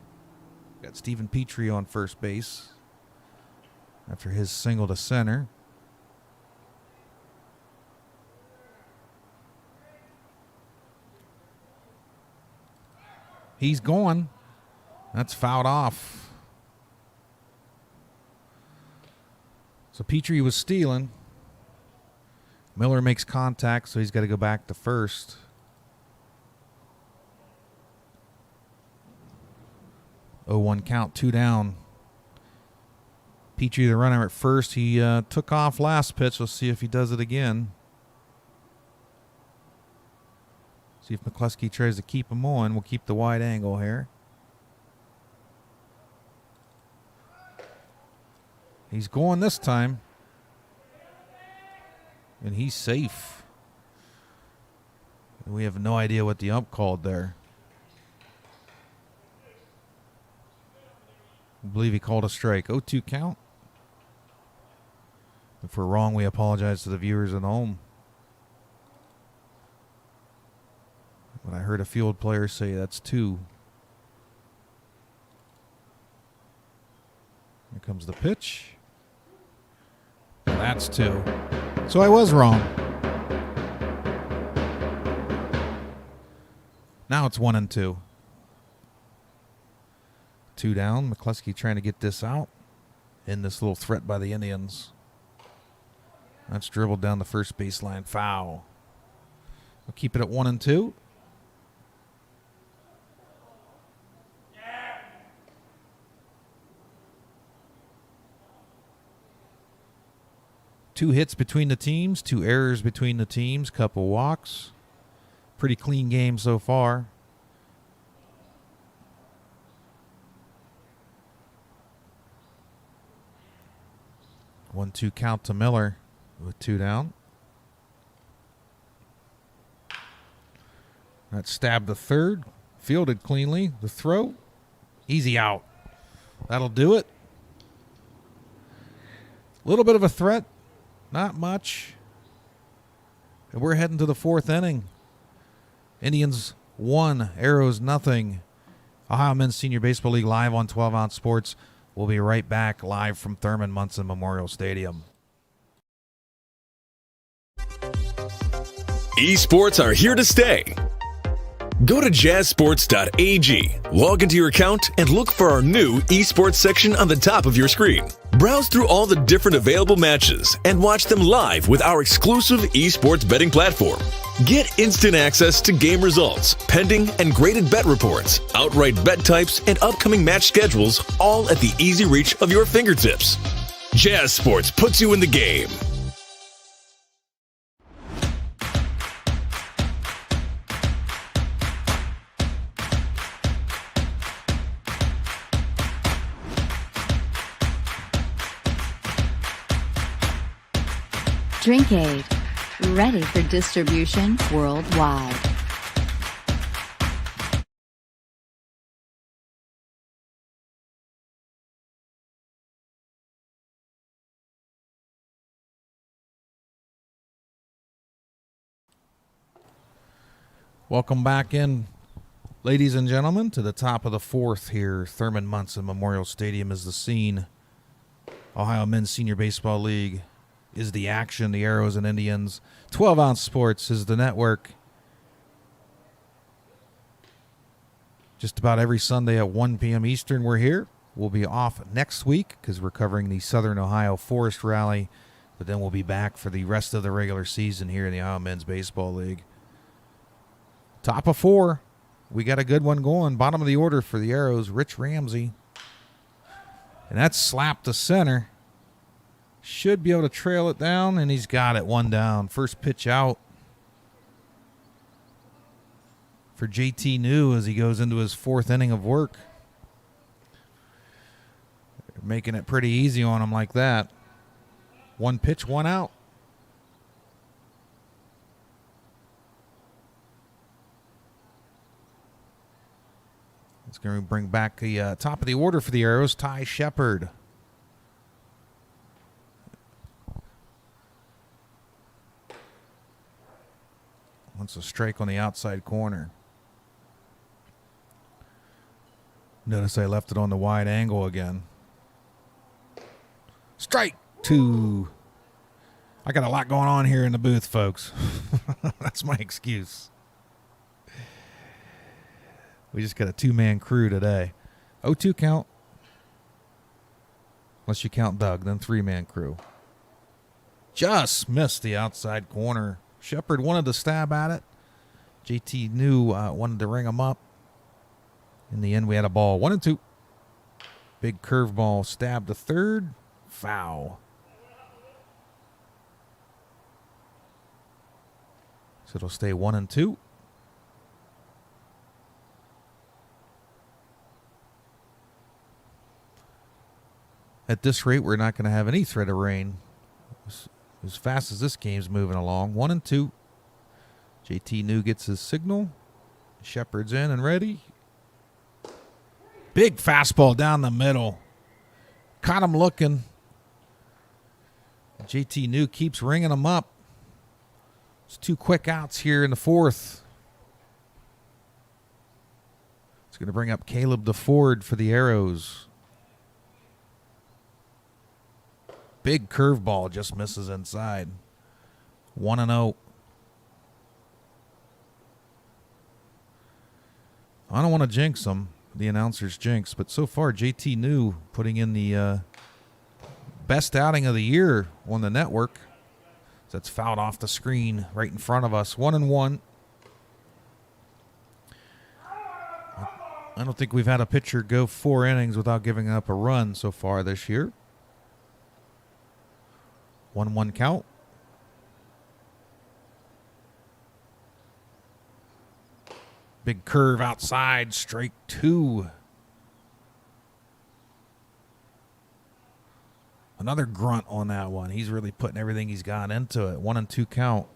Got Stephen Petrie on first base after his single to center. He's gone. That's fouled off. So Petrie was stealing. Miller makes contact, so he's got to go back to first. Oh, 1 count, 2 down. Petrie, the runner at first, he took off last pitch. Let's see if he does it again. See if McCluskey tries to keep him on. We'll keep the wide angle here. He's going this time. And he's safe. We have no idea what the ump called there. I believe he called a strike. 0-2 count. If we're wrong, we apologize to the viewers at home. But I heard a field player say that's 2. Here comes the pitch. That's 2. So I was wrong. Now it's 1-2. 2 down. McCluskey trying to get this out in this little threat by the Indians. That's dribbled down the first baseline. Foul. We'll keep it at 1-2. Two hits between the teams, 2 errors between the teams, couple walks. Pretty clean game so far. One, 2 count to Miller with 2 down. That stabbed the third, fielded cleanly. The throw, easy out. That'll do it. A little bit of a threat. Not much. And we're heading to the 4th inning. Indians 1, Aeros nothing. Ohio Men's Senior Baseball League live on 12 Ounce Sports. We'll be right back live from Thurman Munson Memorial Stadium. Esports are here to stay. Go to jazzsports.ag, log into your account, and look for our new esports section on the top of your screen. Browse through all the different available matches and watch them live with our exclusive esports betting platform. Get instant access to game results, pending and graded bet reports, outright bet types, and upcoming match schedules, all at the easy reach of your fingertips. Jazz Sports puts you in the game. Drink Aid, ready for distribution worldwide. Welcome back in, ladies and gentlemen, to the top of the 4th here. Thurman Munson Memorial Stadium is the scene. Ohio Men's Senior Baseball League is the action, the Aeros and Indians. 12 Ounce Sports is the network. Just about every Sunday at 1 p.m. Eastern, we're here. We'll be off next week because we're covering the Southern Ohio Forest Rally, but then we'll be back for the rest of the regular season here in the Ohio Men's Baseball League. Top of 4. We got a good one going. Bottom of the order for the Aeros, Rich Ramsey. And that's slapped to center. Should be able to trail it down, and he's got it. 1 down. First pitch out. for JT New as he goes into his 4th inning of work. Making it pretty easy on him like that. 1 pitch, 1 out. It's going to bring back the top of the order for the Aeros, Ty Shepard. Wants a strike on the outside corner. Notice I left it on the wide angle again. Strike 2. I got a lot going on here in the booth, folks. That's my excuse. We just got a 2-man crew today. 0-2 count. Unless you count Doug, then 3-man crew. Just missed the outside corner. Shepard wanted to stab at it. JT New wanted to ring him up. In the end, we had a ball. 1-2. Big curveball stabbed to third. Foul. So it'll stay 1-2. At this rate, we're not going to have any threat of rain. As fast as this game's moving along. 1-2. JT New gets his signal. Shepard's in and ready. Big fastball down the middle. Caught him looking. JT New keeps ringing him up. It's 2 quick outs here in the 4th. It's going to bring up Caleb DeFord for the Aeros. Big curveball just misses inside. 1-0. I don't want to jinx him, the announcer's jinx, but so far JT New putting in the best outing of the year on the network. That's fouled off the screen right in front of us. 1-1. I don't think we've had a pitcher go 4 innings without giving up a run so far this year. 1-1 count. Big curve outside, strike 2. Another grunt on that one. He's really putting everything he's got into it. 1-2 count.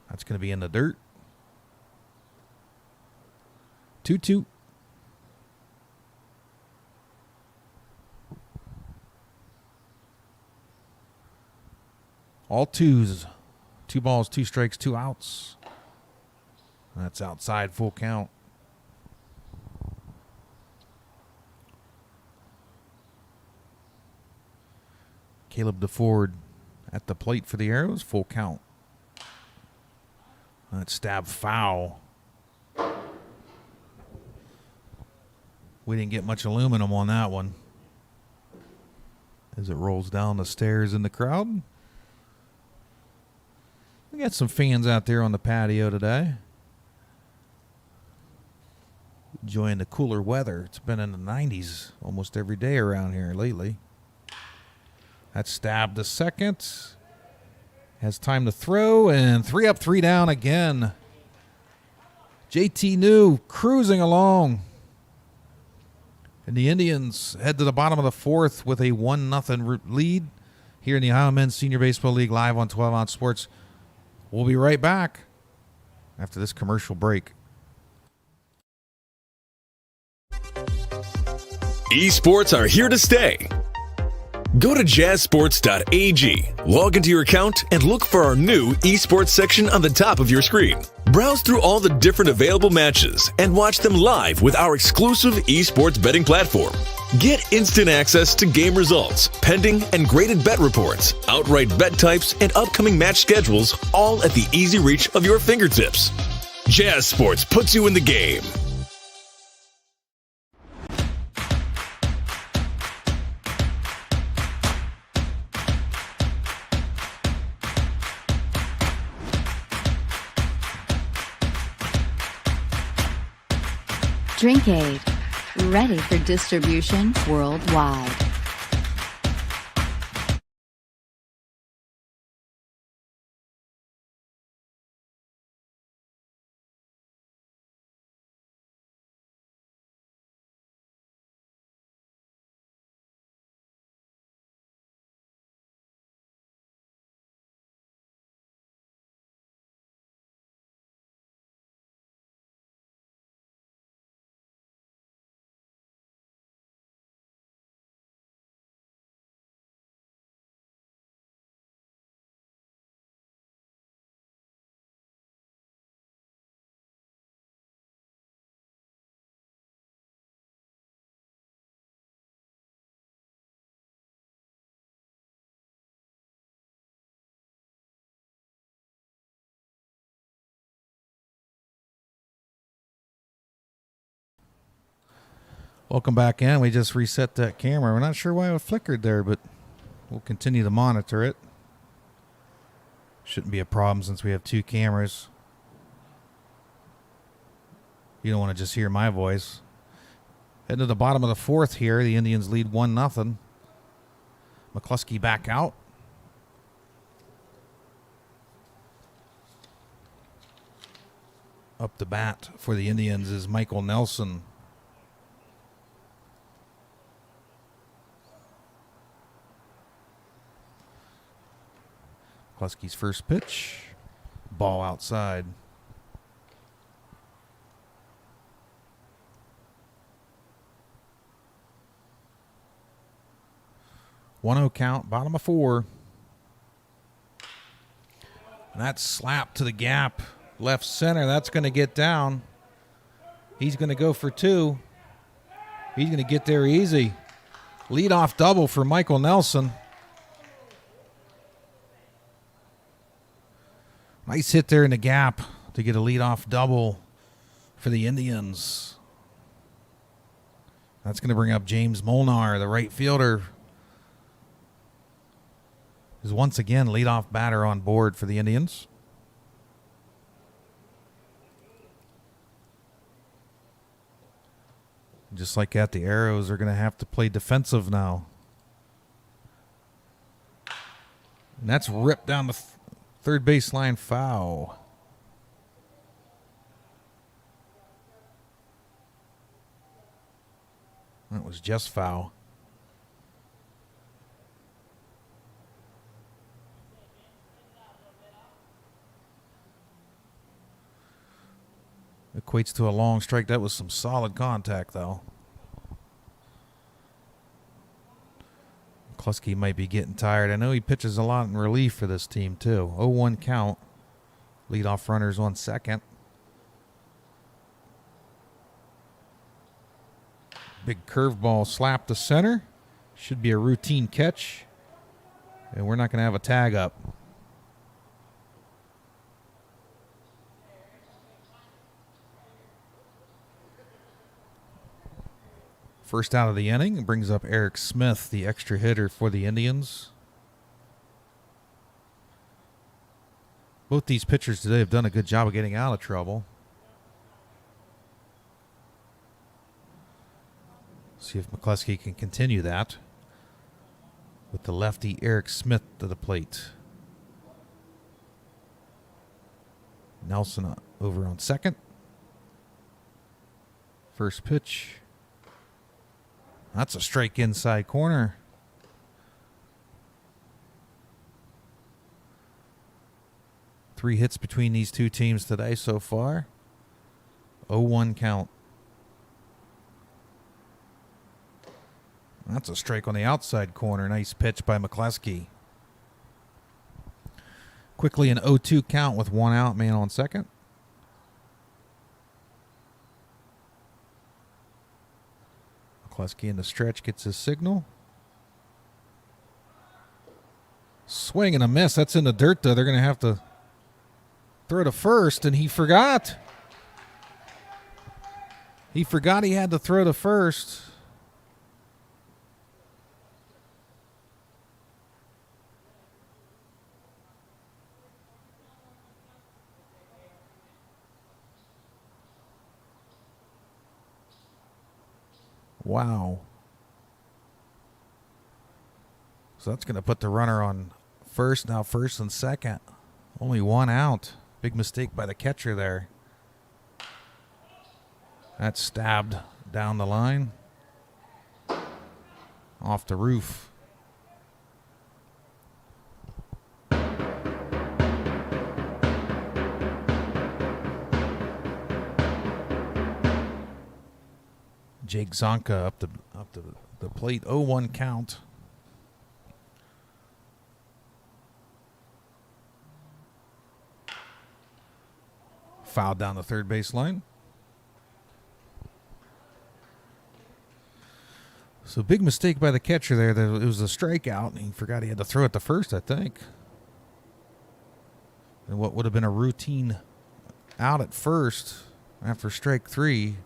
That's going to be in the dirt. 2-2. All 2s. 2 balls, 2 strikes, 2 outs. That's outside, full count. Caleb DeFord at the plate for the Aeros, full count. That stab foul. We didn't get much aluminum on that one. As it rolls down the stairs in the crowd. We got some fans out there on the patio today. Enjoying the cooler weather. It's been in the 90s almost every day around here lately. That's stabbed to second. Has time to throw, and 3 up, 3 down again. JT New cruising along. And the Indians head to the bottom of the 4th with a 1-0 lead here in the Ohio Men's Senior Baseball League live on 12 Ounce Sports. We'll be right back after this commercial break. Esports are here to stay. Go to jazzsports.ag, log into your account, and look for our new esports section on the top of your screen. Browse through all the different available matches and watch them live with our exclusive esports betting platform. Get instant access to game results, pending and graded bet reports, outright bet types, and upcoming match schedules, all at the easy reach of your fingertips. Jazz Sports puts you in the game. Drinkade, ready for distribution worldwide. Welcome back in. We just reset that camera. We're not sure why it flickered there, but we'll continue to monitor it. Shouldn't be a problem since we have two cameras. You don't want to just hear my voice. Heading to the bottom of the fourth here. The Indians lead 1-0. McCluskey back out. Up to bat for the Indians is Michael Nelson. McCluskey's first pitch. Ball outside. One-0 count, bottom of four. And that slap to the gap, left center. That's going to get down. He's going to go for two. He's going to get there easy. Leadoff double for Michael Nelson. Nice hit there in the gap to get a leadoff double for the Indians. That's going to bring up James Molnar, the right fielder. Is once again leadoff batter on board for the Indians. Just like that, the Aeros are going to have to play defensive now. And that's ripped down the third baseline foul. That was just foul. Equates to a long strike. That was some solid contact, though. McCluskey might be getting tired. I know he pitches a lot in relief for this team, too. 0-1 count. Leadoff runners on second. Big curveball slap to center. Should be a routine catch. And we're not going to have a tag up. First out of the inning, it brings up Eric Smith, the extra hitter for the Indians. Both these pitchers today have done a good job of getting out of trouble. See if McCluskey can continue that with the lefty Eric Smith to the plate. Nelson over on second. First pitch. That's a strike inside corner. Three hits between these two teams today so far. 0-1 count. That's a strike on the outside corner. Nice pitch by McCluskey. Quickly an 0-2 count with one out, man on second. McCluskey in the stretch gets his signal. Swing and a miss. That's in the dirt, though. They're going to have to throw to first, and he forgot. He forgot he had to throw to first. Wow. So that's going to put the runner on first, now first and second. Only one out. Big mistake by the catcher there. That's stabbed down the line. Off the roof. Jake Zonka up the plate. 0-1 count. Foul down the third baseline. So big mistake by the catcher there. It was a strikeout, and he forgot he had to throw it to first, I think. And what would have been a routine out at first after strike three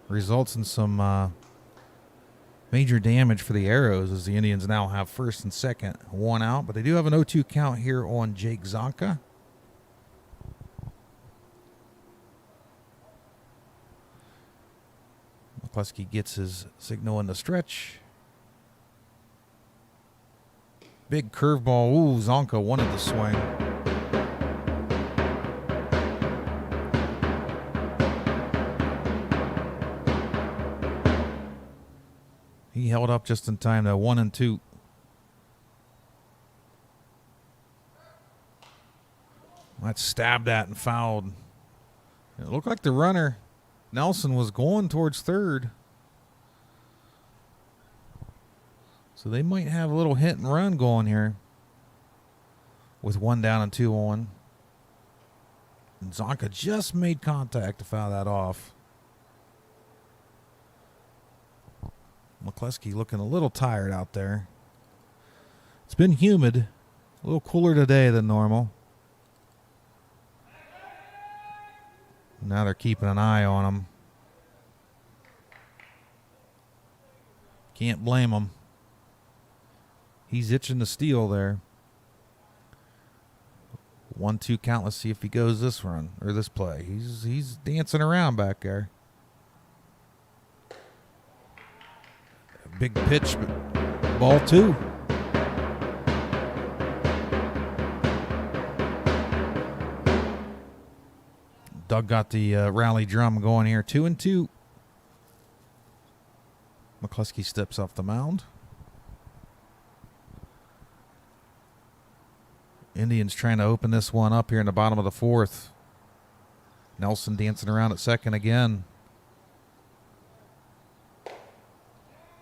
results in some Major damage for the Aeros as the Indians now have first and second, one out. But they do have an 0-2 count here on Jake Zonka. McCluskey gets his signal in the stretch. Big curveball. Ooh, Zonka wanted the swing. He held up just in time, though. 1-2. That stabbed at and fouled. It looked like the runner, Nelson, was going towards third. So they might have a little hit and run going here with 1 down and 2 on. And Zonka just made contact to foul that off. McCluskey looking a little tired out there. It's been humid, a little cooler today than normal. Now they're keeping an eye on him. Can't blame him. He's itching to steal there. 1-2 count. Let's see if he goes this run or this play. He's dancing around back there. Big pitch, but ball 2. Doug got the rally drum going here. 2-2. McCluskey steps off the mound. Indians trying to open this one up here in the bottom of the 4th. Nelson dancing around at second again.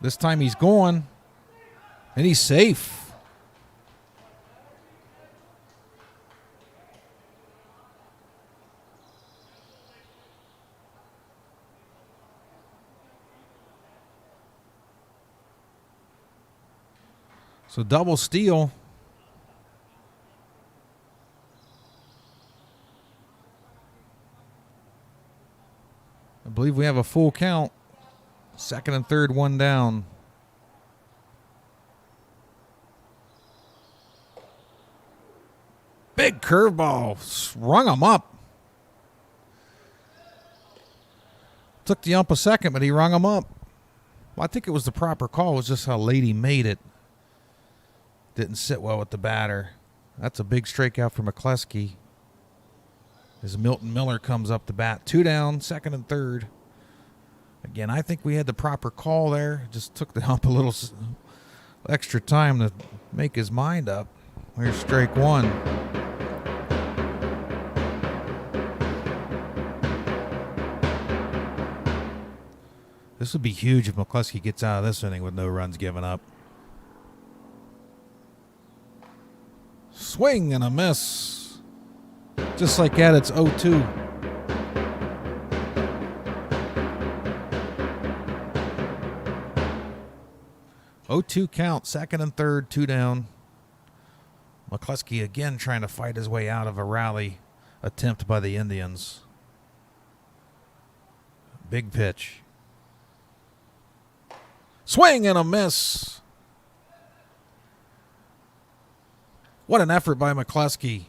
This time he's going, and he's safe. So double steal. I believe we have a full count. Second and third, 1 down. Big curveball. Rung him up. Took the ump a second, but he rung him up. Well, I think it was the proper call. It was just how late he made it. Didn't sit well with the batter. That's a big strikeout for McCluskey. As Milton Miller comes up to bat. 2 down, second and third. Again, I think we had the proper call there. Just took the ump a little extra time to make his mind up. Here's strike 1. This would be huge if McCluskey gets out of this inning with no runs given up. Swing and a miss. Just like that, it's 0-2. (0-2) count, second and third, 2 down. McCluskey again trying to fight his way out of a rally attempt by the Indians. Big pitch. Swing and a miss. What an effort by McCluskey.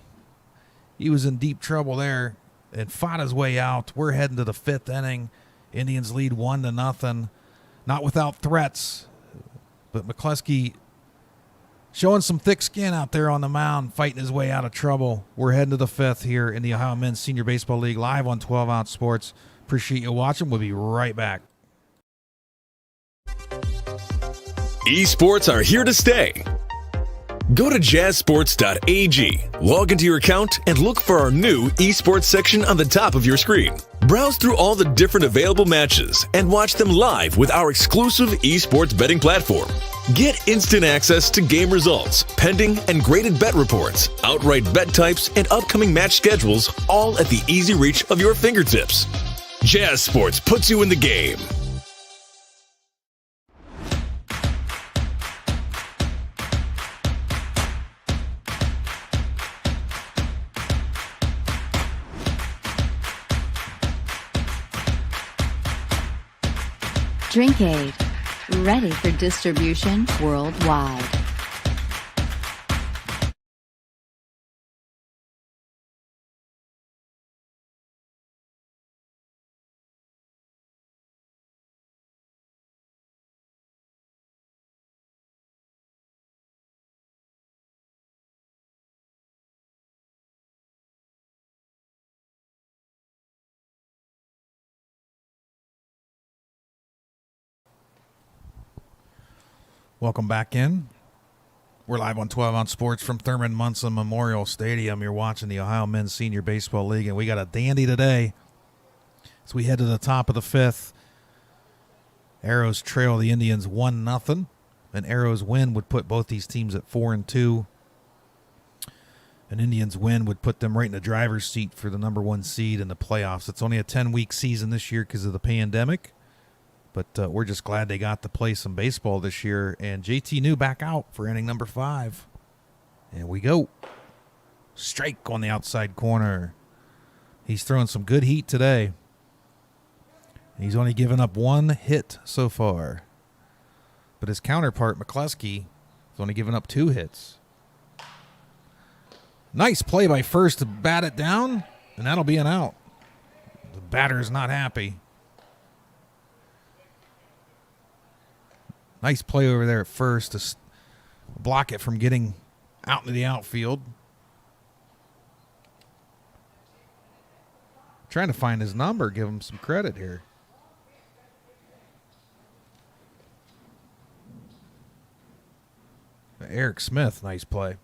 He was in deep trouble there and fought his way out. We're heading to the 5th inning. Indians lead 1-0. Not without threats. But McCluskey showing some thick skin out there on the mound, fighting his way out of trouble. We're heading to the 5th here in the Ohio Men's Senior Baseball League, live on 12 Ounce Sports. Appreciate you watching. We'll be right back. Esports are here to stay. Go to jazzsports.ag, log into your account, and look for our new esports section on the top of your screen. Browse through all the different available matches and watch them live with our exclusive esports betting platform. Get instant access to game results, pending and graded bet reports, outright bet types, and upcoming match schedules, all at the easy reach of your fingertips. Jazz Sports puts you in the game. Drinkade. Ready for distribution worldwide. Welcome back in. We're live on 12 Ounce Sports from Thurman Munson Memorial Stadium. You're watching the Ohio Men's Senior Baseball League, and we got a dandy today as we head to the top of the fifth. Aeros trail the Indians 1-0. An Aeros win would put both these teams at 4-2. An Indians win would put them right in the driver's seat for the number one seed in the playoffs. It's only a 10-week season this year because of the pandemic. But we're just glad they got to play some baseball this year. And JT New back out for inning number 5. And we go. Strike on the outside corner. He's throwing some good heat today. He's only given up 1 hit so far. But his counterpart, McCluskey, has only given up 2 hits. Nice play by first to bat it down, and that'll be an out. The batter's not happy. Nice play over there at first to block it from getting out into the outfield. Trying to find his number, give him some credit here. Eric Smith, nice play.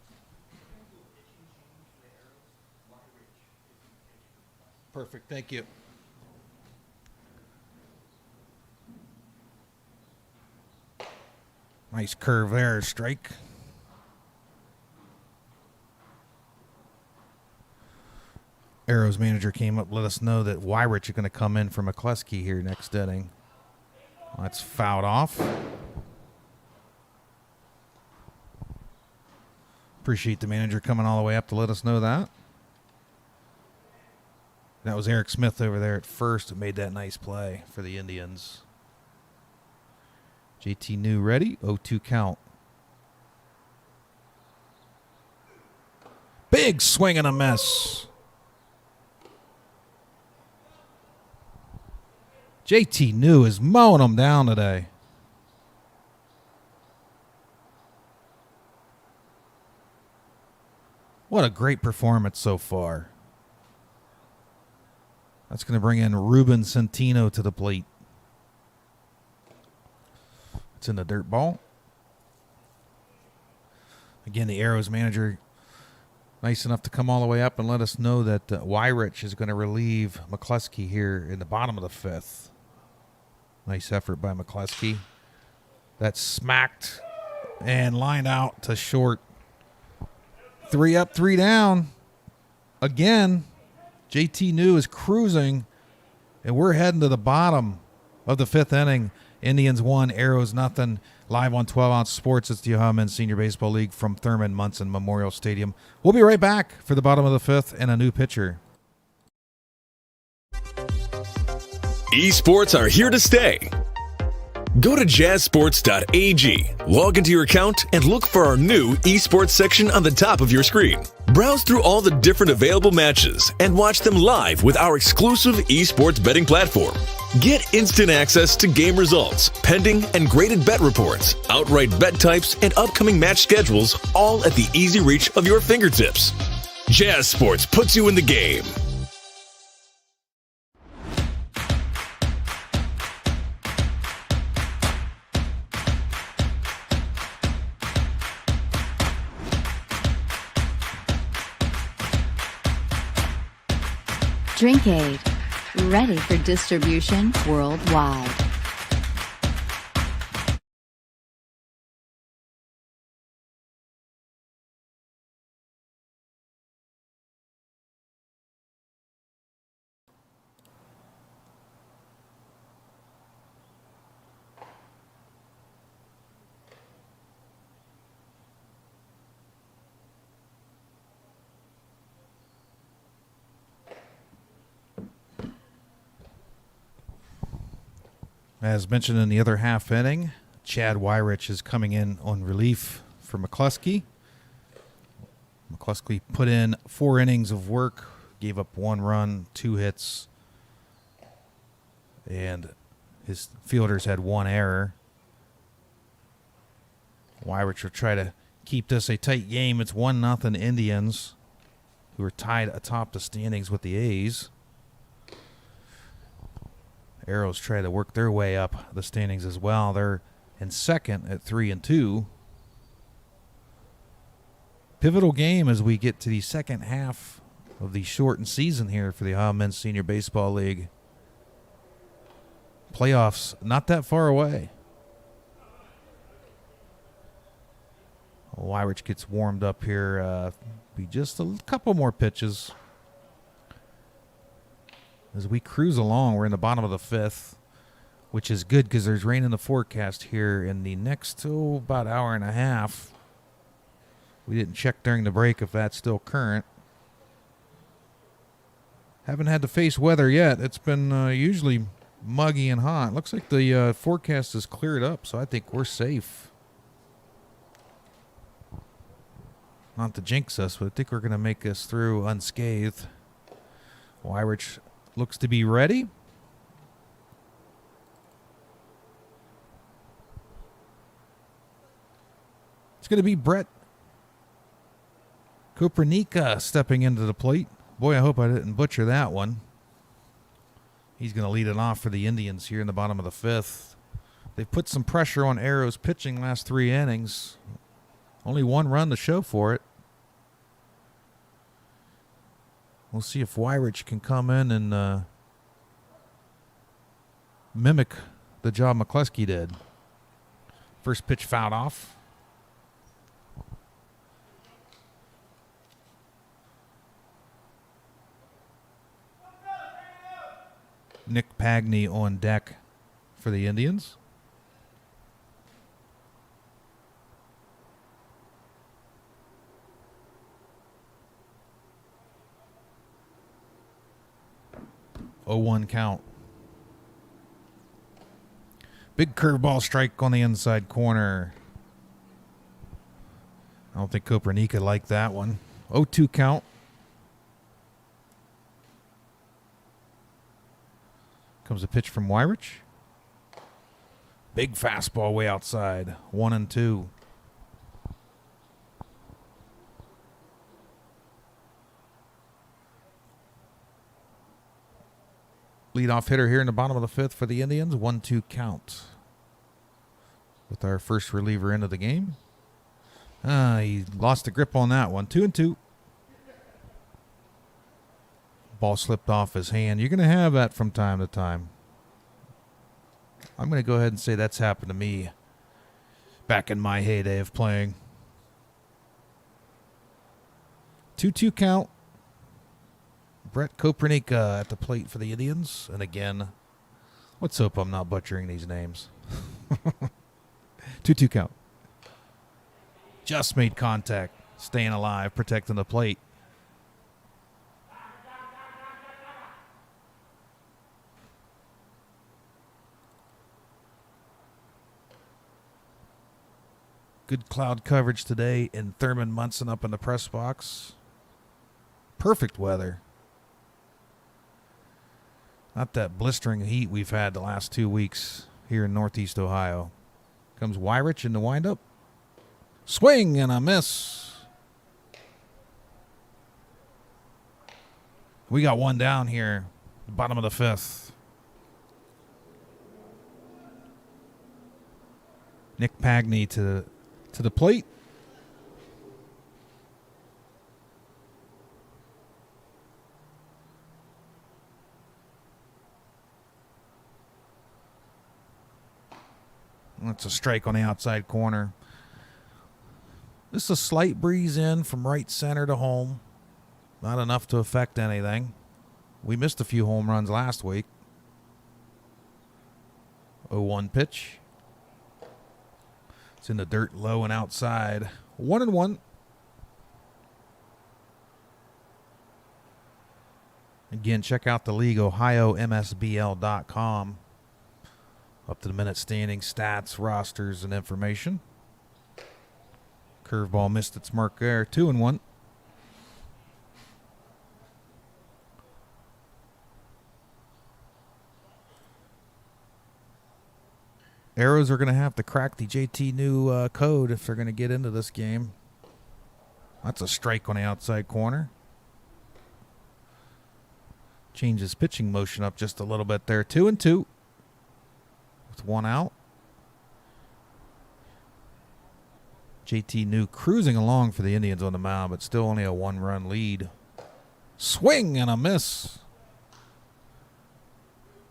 Perfect, thank you. Nice curve there, strike. Aeros manager came up, let us know that Wyrich is going to come in for McCluskey here next inning. That's fouled off. Appreciate the manager coming all the way up to let us know that. That was Eric Smith over there at first who made that nice play for the Indians. JT New ready, 0-2 count. Big swing and a miss. JT New is mowing them down today. What a great performance so far. That's going to bring in Ruben Centino to the plate. It's in the dirt ball. Again, the Aeros manager nice enough to come all the way up and let us know that Wyrich is going to relieve McCluskey here in the bottom of the 5th. Nice effort by McCluskey. That's smacked and lined out to short. 3 up, 3 down. Again, JT New is cruising, and we're heading to the bottom of the 5th inning. Indians 1, Aeros nothing. Live on 12 Ounce Sports. It's the Ohio Men's Senior Baseball League from Thurman Munson Memorial Stadium. We'll be right back for the bottom of the 5th and a new pitcher. Esports are here to stay. Go to jazzsports.ag, log into your account, and look for our new esports section on the top of your screen. Browse through all the different available matches and watch them live with our exclusive esports betting platform. Get instant access to game results, pending and graded bet reports, outright bet types, and upcoming match schedules, all at the easy reach of your fingertips. Jazz Sports puts you in the game. Drink Aid, ready for distribution worldwide. As mentioned in the other half inning, Chad Wyrich is coming in on relief for McCluskey. McCluskey put in 4 innings of work, gave up 1 run, 2 hits, and his fielders had 1 error. Wyrich will try to keep this a tight game. It's 1-0 Indians, who are tied atop the standings with the A's. Aeros try to work their way up the standings as well. They're in second at 3-2. Pivotal game as we get to the second half of the shortened season here for the Ohio Men's Senior Baseball League. Playoffs not that far away. Wyrich gets warmed up here. Be just a couple more pitches. As we cruise along, we're in the bottom of the 5th, which is good because there's rain in the forecast here in the next, about hour and a half. We didn't check during the break if that's still current. Haven't had to face weather yet. It's been usually muggy and hot. Looks like the forecast is cleared up, so I think we're safe. Not to jinx us, but I think we're going to make us through unscathed. Wyrich looks to be ready. It's going to be Brett Kopernika stepping into the plate. Boy, I hope I didn't butcher that one. He's going to lead it off for the Indians here in the bottom of the 5th. They've put some pressure on Aeros pitching last 3 innings. Only 1 run to show for it. We'll see if Wyrich can come in and mimic the job McCluskey did. First pitch fouled off. Nick Pagney on deck for the Indians. Oh, 1 count. Big curveball strike on the inside corner. I don't think Kopernika liked that one. 0-2 count. Comes a pitch from Wyrich. Big fastball way outside. 1-2. Leadoff hitter here in the bottom of the 5th for the Indians. 1-2 count. With our first reliever into the game. He lost the grip on that one. 2-2. Ball slipped off his hand. You're going to have that from time to time. I'm going to go ahead and say that's happened to me back in my heyday of playing. 2-2 count. Brett Kopernika at the plate for the Indians. And again, let's hope I'm not butchering these names. 2-2 count. Just made contact. Staying alive, protecting the plate. Good cloud coverage today in Thurman Munson up in the press box. Perfect weather. Not that blistering heat we've had the last 2 weeks here in Northeast Ohio. Comes Wyrich in the windup. Swing and a miss. We got one down here, bottom of the 5th. Nick Pagney to the plate. That's a strike on the outside corner. This is a slight breeze in from right center to home. Not enough to affect anything. We missed a few home runs last week. 0-1 pitch. It's in the dirt low and outside. 1-1. Again, check out the league, OhioMSBL.com. Up to the minute standing, stats, rosters, and information. Curveball missed its mark there. 2-1. Aeros are going to have to crack the JT New code if they're going to get into this game. That's a strike on the outside corner. Change his pitching motion up just a little bit there. 2-2 with one out. JT New cruising along for the Indians on the mound, but still only a one-run lead. Swing and a miss.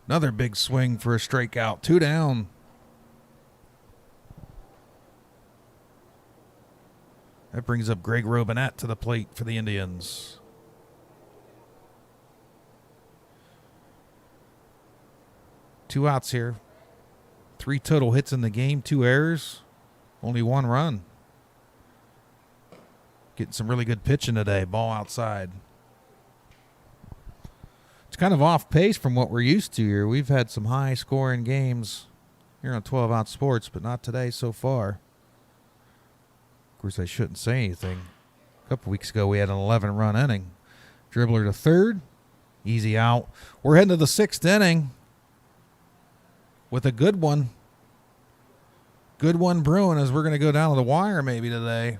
Another big swing for a strikeout. 2 down. That brings up Greg Robinette to the plate for the Indians. Two outs here. 3 total hits in the game, 2 errors, only 1 run. Getting some really good pitching today. Ball outside. It's kind of off pace from what we're used to here. We've had some high-scoring games here on 12 Out Sports, but not today so far. Of course, I shouldn't say anything. A couple weeks ago, we had an 11-run inning. Dribbler to third. Easy out. We're heading to the 6th inning with a good one. Good one brewing as we're going to go down to the wire maybe today.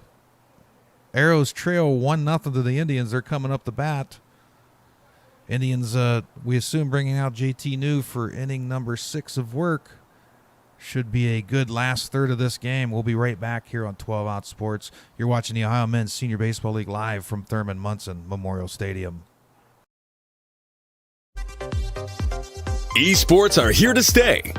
Aeros trail 1-0 to the Indians. They're coming up the bat. Indians, we assume, bringing out JT New for inning number 6 of work. Should be a good last third of this game. We'll be right back here on 12 Out Sports. You're watching the Ohio Men's Senior Baseball League live from Thurman Munson Memorial Stadium. Esports are here to stay.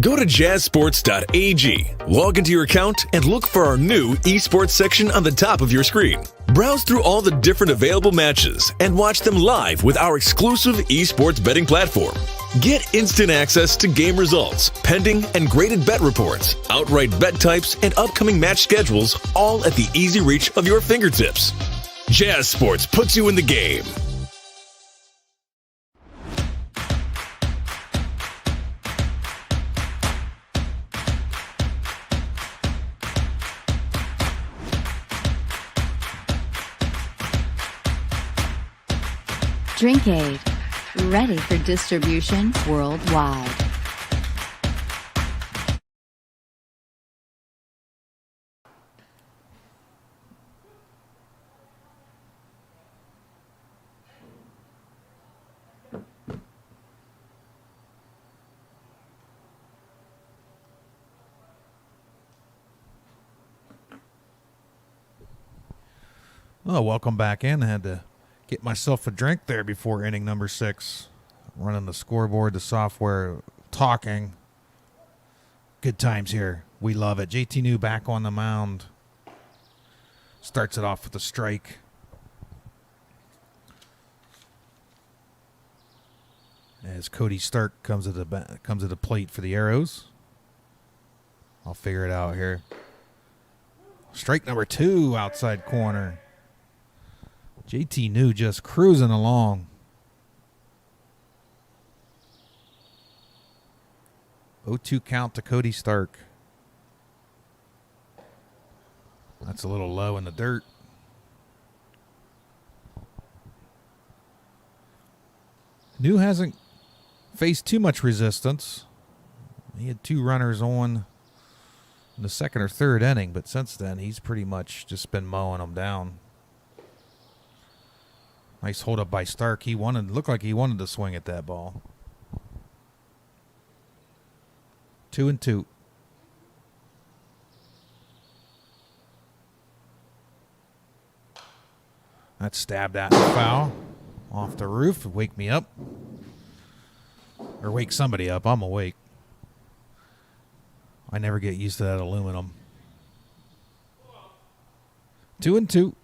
Go to jazzsports.ag, log into your account, and look for our new esports section on the top of your screen. Browse through all the different available matches and watch them live with our exclusive esports betting platform. Get instant access to game results, pending and graded bet reports, outright bet types, and upcoming match schedules, all at the easy reach of your fingertips. Jazz Sports puts you in the game. Drink Aid. Ready for distribution worldwide. Oh, welcome back in. I had to get myself a drink there before inning number 6. Running the scoreboard, the software, talking. Good times here. We love it. JT New back on the mound. Starts it off with a strike. As Cody Stark comes to the plate for the Aeros. I'll figure it out here. Strike number 2, outside corner. JT New just cruising along. 0-2 count to Cody Stark. That's a little low in the dirt. New hasn't faced too much resistance. He had 2 runners on in the 2nd or 3rd inning, but since then he's pretty much just been mowing them down. Nice hold up by Stark. Looked like he wanted to swing at that ball. 2-2. That's stabbed at foul. Off the roof. Wake me up. Or wake somebody up. I'm awake. I never get used to that aluminum. 2-2.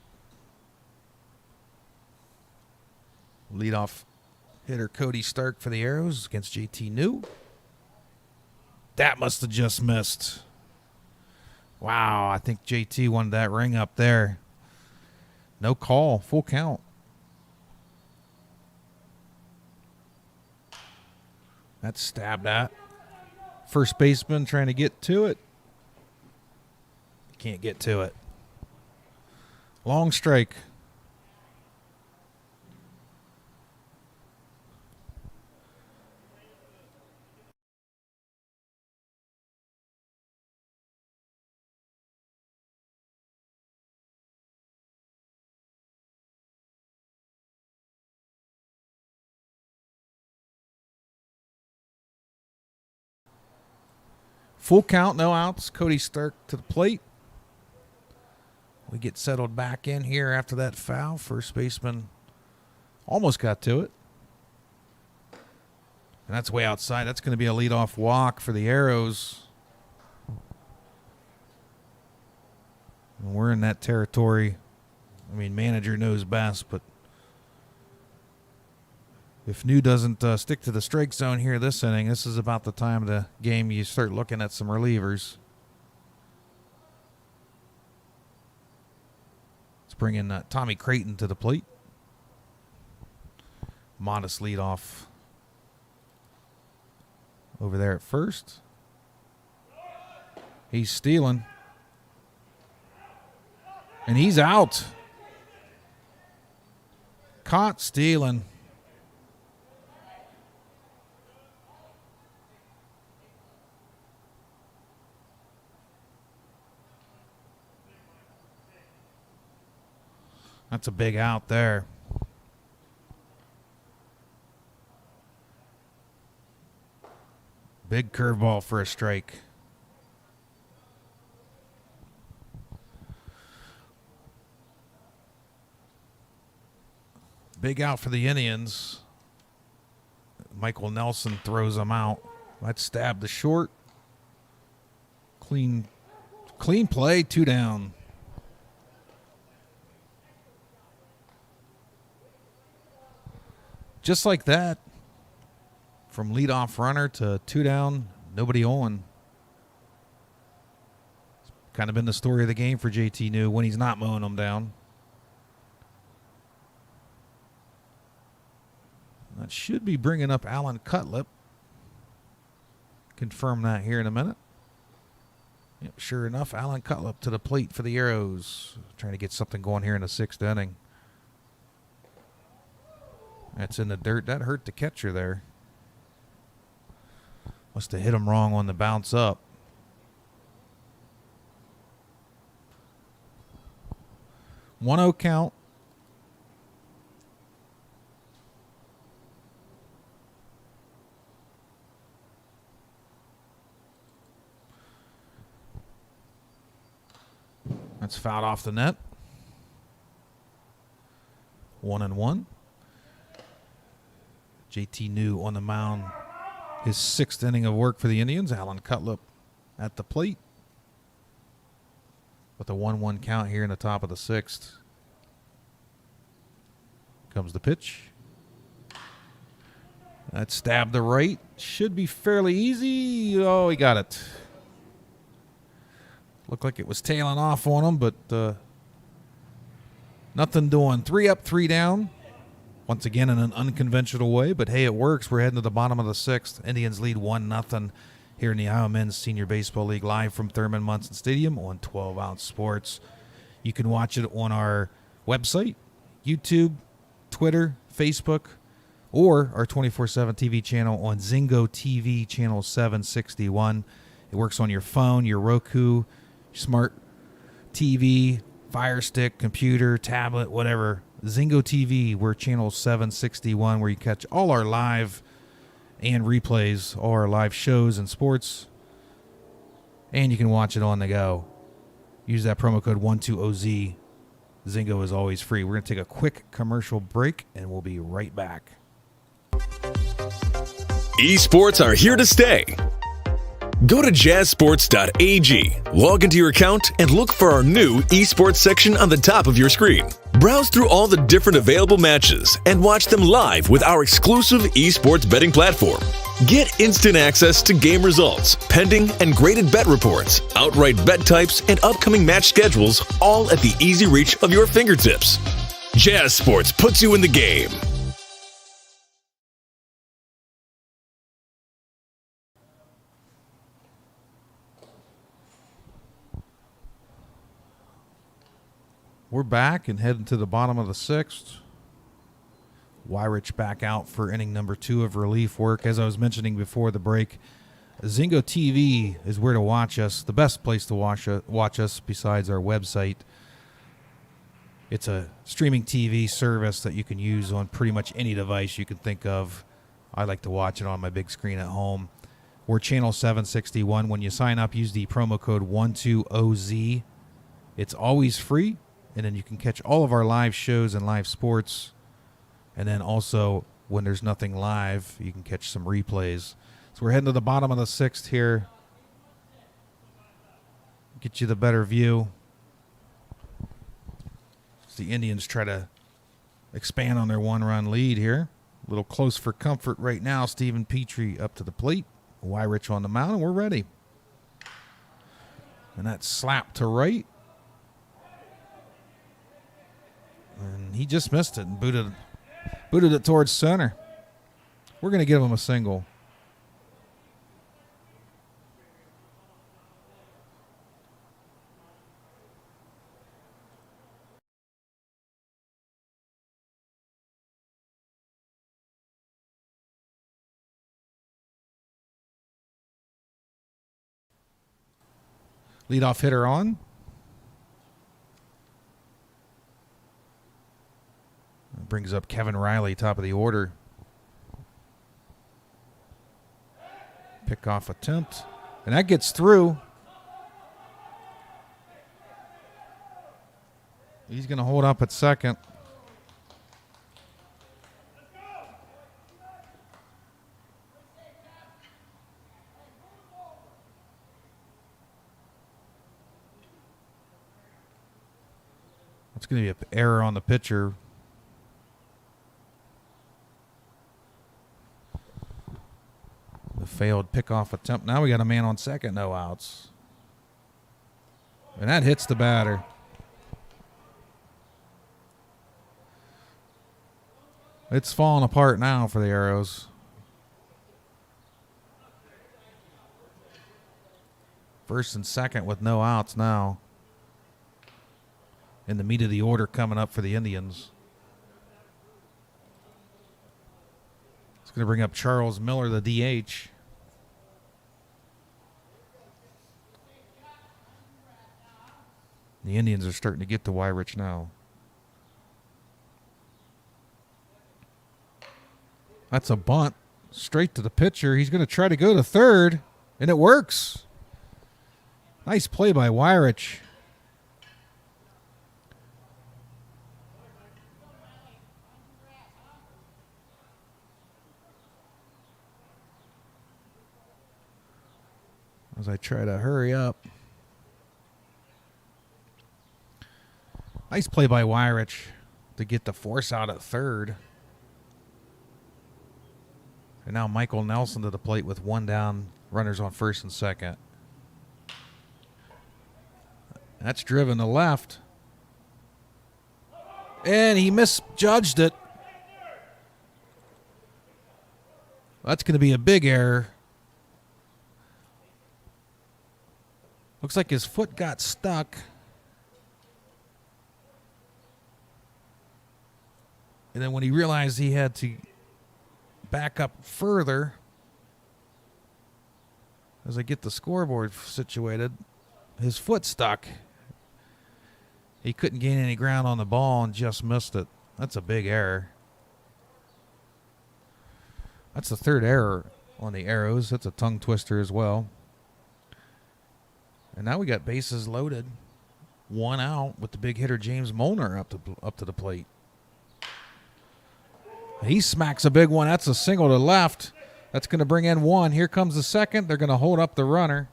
Leadoff hitter Cody Stark for the Aeros against JT New. That must have just missed. Wow, I think JT wanted that ring up there. No call, full count. That's stabbed at. First baseman trying to get to it. Can't get to it. Long strike. Full count, no outs. Cody Stark to the plate. We get settled back in here after that foul. First baseman almost got to it. And that's way outside. That's going to be a leadoff walk for the Aeros. And we're in that territory. I mean, manager knows best, but if New doesn't stick to the strike zone here this inning, this is about the time of the game you start looking at some relievers. Let's bring in Tommy Creighton to the plate. Modest leadoff over there at first. He's stealing. And he's out. Caught stealing. That's a big out there. Big curveball for a strike. Big out for the Indians. Michael Nelson throws him out. Let's stab the short. Clean play, 2 down. Just like that, from leadoff runner to 2 down, nobody on. It's kind of been the story of the game for JT New when he's not mowing them down. That should be bringing up Alan Cutlip. Confirm that here in a minute. Yep, sure enough, Alan Cutlip to the plate for the Aeros. Trying to get something going here in the 6th inning. That's in the dirt. That hurt the catcher there. Must have hit him wrong on the bounce up. 1-0 count. That's fouled off the net. 1-1. JT New on the mound. His 6th inning of work for the Indians. Alan Cutlip at the plate. With a 1-1 count here in the top of the 6th. Comes the pitch. That stab to right. Should be fairly easy. Oh, he got it. Looked like it was tailing off on him, but nothing doing. 3 up, 3 down. Once again in an unconventional way, but hey, it works. We're heading to the bottom of the 6th. Indians lead 1-0 here in the Iowa Men's Senior Baseball League live from Thurman Munson Stadium on 12 Ounce Sports. You can watch it on our website, YouTube, Twitter, Facebook, or our 24/7 TV channel on Zingo TV channel 761. It works on your phone, your Roku, smart TV, Fire Stick, computer, tablet, whatever. Zingo TV, we're channel 761, where you catch all our live and replays, all our live shows and sports. And you can watch it on the go. Use that promo code 120Z. Zingo is always free. We're going to take a quick commercial break, and we'll be right back. Esports are here to stay. Go to jazzsports.ag, log into your account, and look for our new esports section on the top of your screen. Browse through all the different available matches and watch them live with our exclusive esports betting platform. Get instant access to game results, pending and graded bet reports, outright bet types, and upcoming match schedules, all at the easy reach of your fingertips. Jazz Sports puts you in the game. We're back and heading to the bottom of the 6th. Wyrich back out for inning number 2 of relief work. As I was mentioning before the break, Zingo TV is where to watch us, the best place to watch us besides our website. It's a streaming TV service that you can use on pretty much any device you can think of. I like to watch it on my big screen at home. We're channel 761. When you sign up, use the promo code 120Z. It's always free, and then you can catch all of our live shows and live sports. And then also, when there's nothing live, you can catch some replays. So we're heading to the bottom of the 6th here. Get you the better view. As the Indians try to expand on their 1-run lead here. A little close for comfort right now. Stephen Petrie up to the plate. Wyrich on the mound, and we're ready. And that slap to right. And he just missed it and booted it towards center. We're going to give him a single. Leadoff hitter on. Brings up Kevin Riley, top of the order. Pickoff attempt. And that gets through. He's going to hold up at second. It's going to be an error on the pitcher. The failed pickoff attempt. Now we got a man on second, no outs. And that hits the batter. It's falling apart now for the Aeros. First and second with no outs now. In the meat of the order coming up for the Indians. It's going to bring up Charles Miller, the DH. The Indians are starting to get to Wyrich now. That's a bunt straight to the pitcher. He's going to try to go to third, and it works. Nice play by Wyrich. As I try to hurry up. Nice play by Wyrich to get the force out at third. And now Michael Nelson to the plate with one down, runners on first and second. That's driven to left. And he misjudged it. That's going to be a big error. Looks like his foot got stuck. And then when he realized he had to back up further, as I get the scoreboard situated, his foot stuck. He couldn't gain any ground on the ball and just missed it. That's a big error. That's the third error on the Aeros. That's a tongue twister as well. And now we got bases loaded. One out with the big hitter James Molnar up to the plate. He smacks a big one. That's a single to left. That's going to bring in one. Here comes the second. They're going to hold up the runner.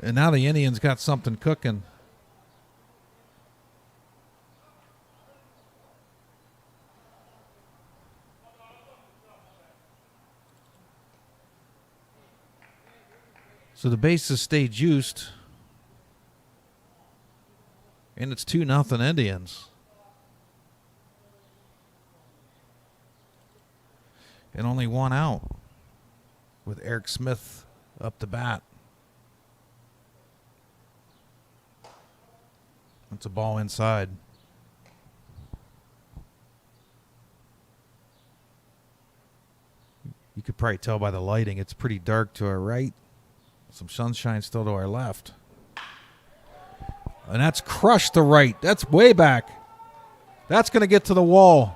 And now the Indians got something cooking. So the bases stay juiced. And it's 2-0 Indians. And only one out with Eric Smith up to bat. It's a ball inside. You could probably tell by the lighting. It's pretty dark to our right. Some sunshine still to our left. And that's crushed to right. That's way back. That's going to get to the wall.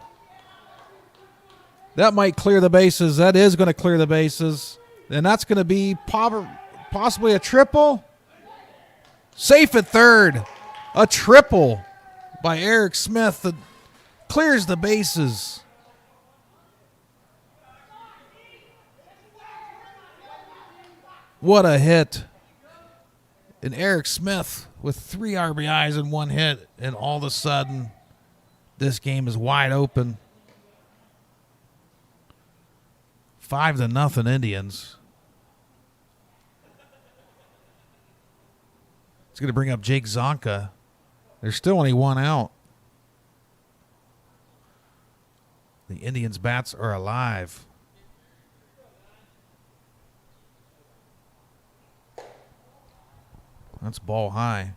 That might clear the bases. That is going to clear the bases. And that's going to be possibly a triple. Safe at third. A triple by Eric Smith that clears the bases. What a hit. And Eric Smith with 3 RBIs and 1 hit. And all of a sudden, this game is wide open. 5-0 Indians. It's going to bring up Jake Zonka. There's still only 1 out. The Indians' bats are alive. That's ball high.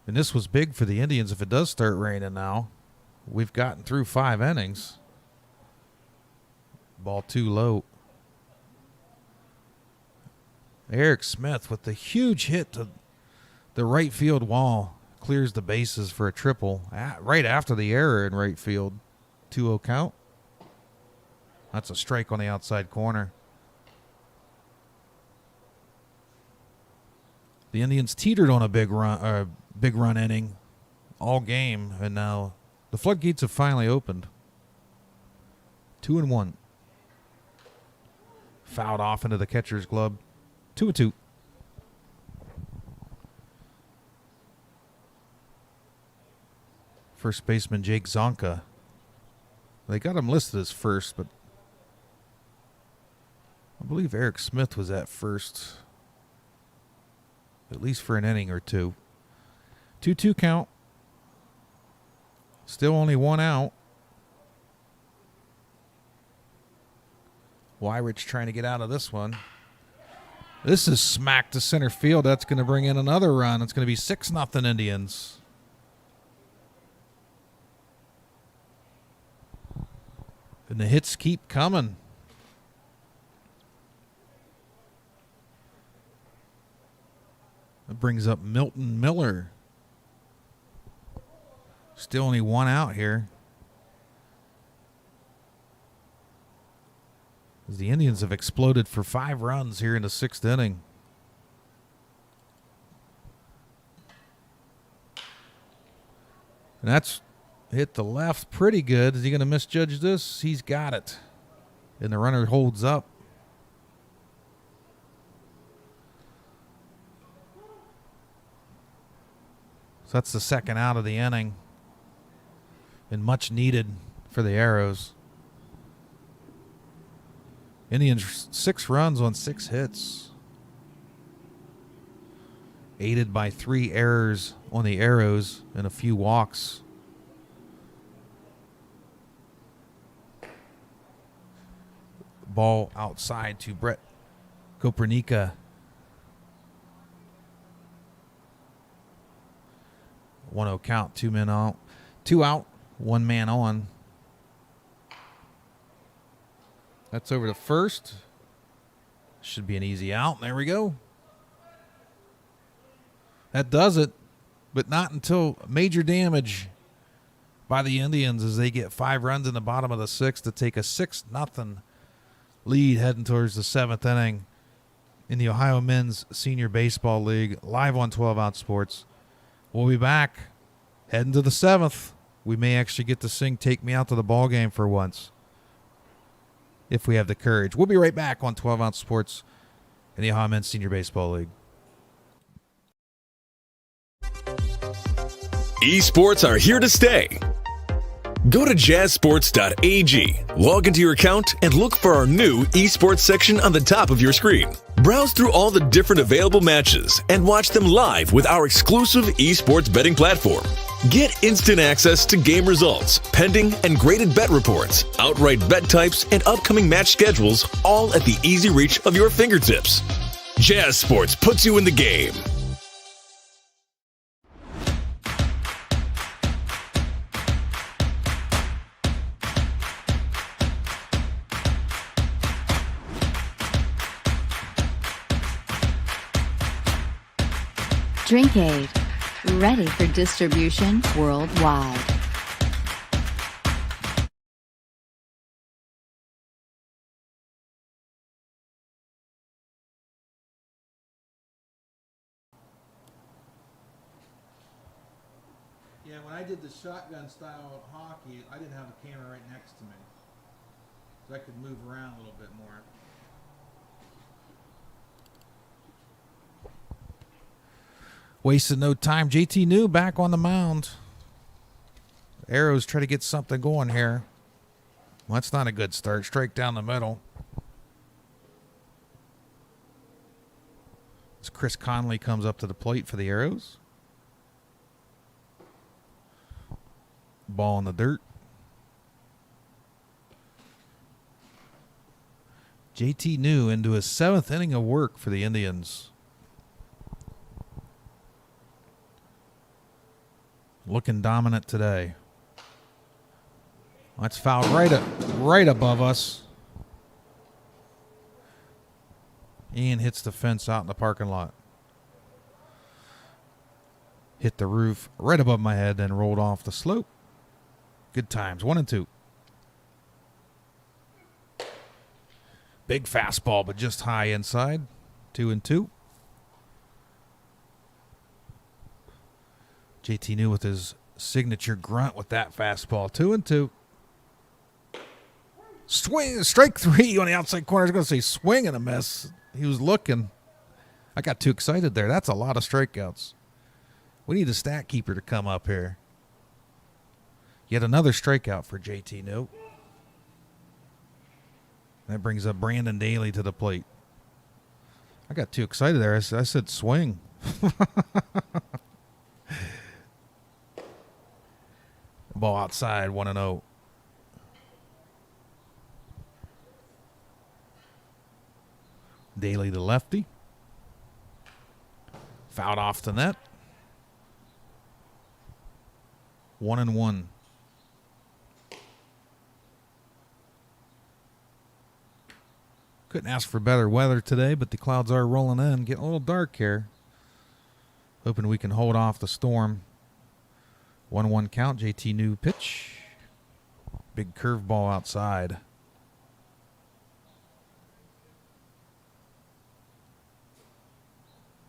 And this was big for the Indians if it does start raining now. We've gotten through 5 innings. Ball too low. Eric Smith with the huge hit to the right field wall. Clears the bases for a triple right after the error in right field. 2-0 count. That's a strike on the outside corner. The Indians teetered on a big run inning all game, and now the floodgates have finally opened. 2-1. Fouled off into the catcher's glove. 2-2. First baseman Jake Zonka. They got him listed as first, but I believe Eric Smith was at first, at least for an inning or two. 2-2 count. Still only 1 out. Wyrich trying to get out of this one. This is smacked to center field. That's going to bring in another run. It's going to be 6-0 Indians. And the hits keep coming. That brings up Milton Miller. Still only 1 out here. As the Indians have exploded for 5 runs here in the 6th inning. And that's hit the left pretty good. Is he going to misjudge this? He's got it. And the runner holds up. So that's the 2nd out of the inning. And much needed for the Aeros. Indians 6 runs on 6 hits. Aided by 3 errors on the Aeros and a few walks. Ball outside to Brett Kopernika. 1-0 count, 2 men out. 2 out, 1 man on. That's over to first. Should be an easy out. There we go. That does it, but not until major damage by the Indians as they get 5 runs in the bottom of the 6th to take a 6-0 lead heading towards the 7th inning in the Ohio Men's Senior Baseball League, live on 12 Ounce Sports. We'll be back heading to the 7th. We may actually get to sing "Take Me Out to the Ball Game" for once, if we have the courage. We'll be right back on 12 Ounce Sports in the Ohio Men's Senior Baseball League. Esports are here to stay. Go to jazzsports.ag, log into your account, and look for our new esports section on the top of your screen. Browse through all the different available matches and watch them live with our exclusive esports betting platform. Get instant access to game results, pending and graded bet reports, outright bet types, and upcoming match schedules, all at the easy reach of your fingertips. Jazz Sports puts you in the game. Drink Aid, ready for distribution worldwide. Yeah, when I did the shotgun style hockey, I didn't have a camera right next to me, so I could move around a little bit more. Wasted no time. JT New back on the mound. Aeros try to get something going here. Well, that's not a good start. Strike down the middle. As Chris Conley comes up to the plate for the Aeros. Ball in the dirt. JT New into his 7th inning of work for the Indians. Looking dominant today. That's fouled right above us. Ian hits the fence out in the parking lot. Hit the roof right above my head, then rolled off the slope. Good times. 1-2. Big fastball, but just high inside. 2-2. JT New with his signature grunt with that fastball. 2-2. Swing, strike 3 on the outside corner. I was going to say swing and a miss. He was looking. I got too excited there. That's a lot of strikeouts. We need a stat keeper to come up here. Yet another strikeout for JT New. That brings up Brandon Daly to the plate. I got too excited there. I said swing. Ball outside, 1-0. Daly the lefty. Fouled off the net. 1-1. Couldn't ask for better weather today, but the clouds are rolling in. Getting a little dark here. Hoping we can hold off the storm. 1-1 count. JT New pitch. Big curveball outside.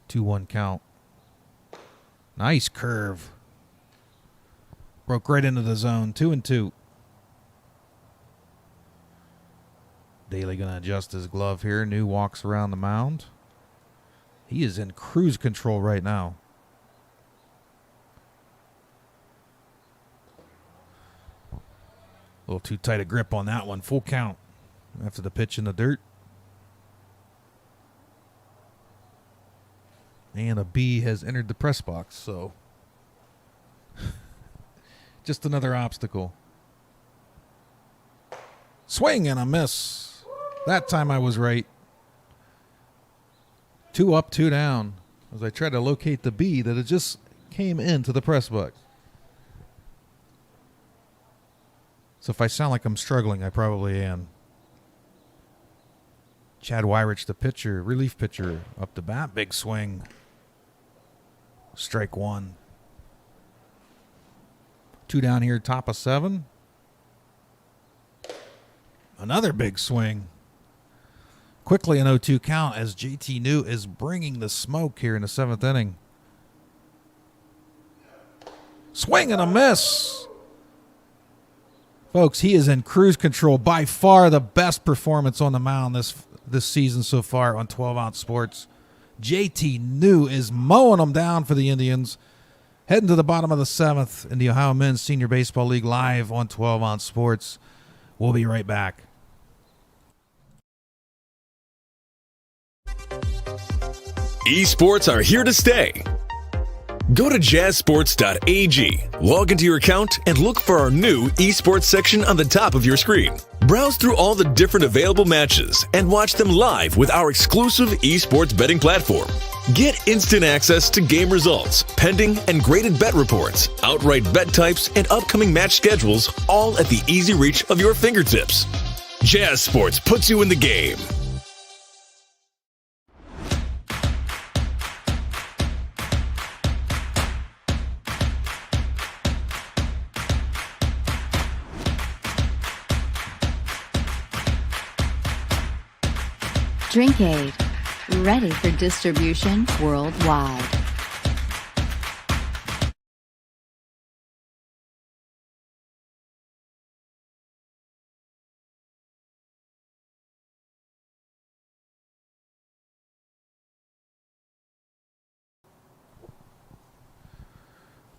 Two 2-1 count. Nice curve. Broke right into the zone. 2-2. Daly going to adjust his glove here. New walks around the mound. He is in cruise control right now. A little too tight a grip on that one. Full count after the pitch in the dirt. And a bee has entered the press box, so just another obstacle. Swing and a miss. That time I was right. 2 up, 2 down as I tried to locate the bee that had just came into the press box. So if I sound like I'm struggling, I probably am. Chad Wyrich, the pitcher, relief pitcher, up to bat. Big swing. Strike 1. 2 down here, top of 7. Another big swing. Quickly an 0-2 count as JT New is bringing the smoke here in the 7th inning. Swing and a miss. Folks, he is in cruise control. By far the best performance on the mound this season so far on 12 Ounce Sports. JT New is mowing them down for the Indians. Heading to the bottom of the 7th in the Ohio Men's Senior Baseball League live on 12 Ounce Sports. We'll be right back. Esports are here to stay. Go to jazzsports.ag, log into your account, and look for our new esports section on the top of your screen. Browse through all the different available matches and watch them live with our exclusive esports betting platform. Get instant access to game results, pending and graded bet reports, outright bet types, and upcoming match schedules, all at the easy reach of your fingertips. Jazz Sports puts you in the game. Drink Aid, ready for distribution worldwide.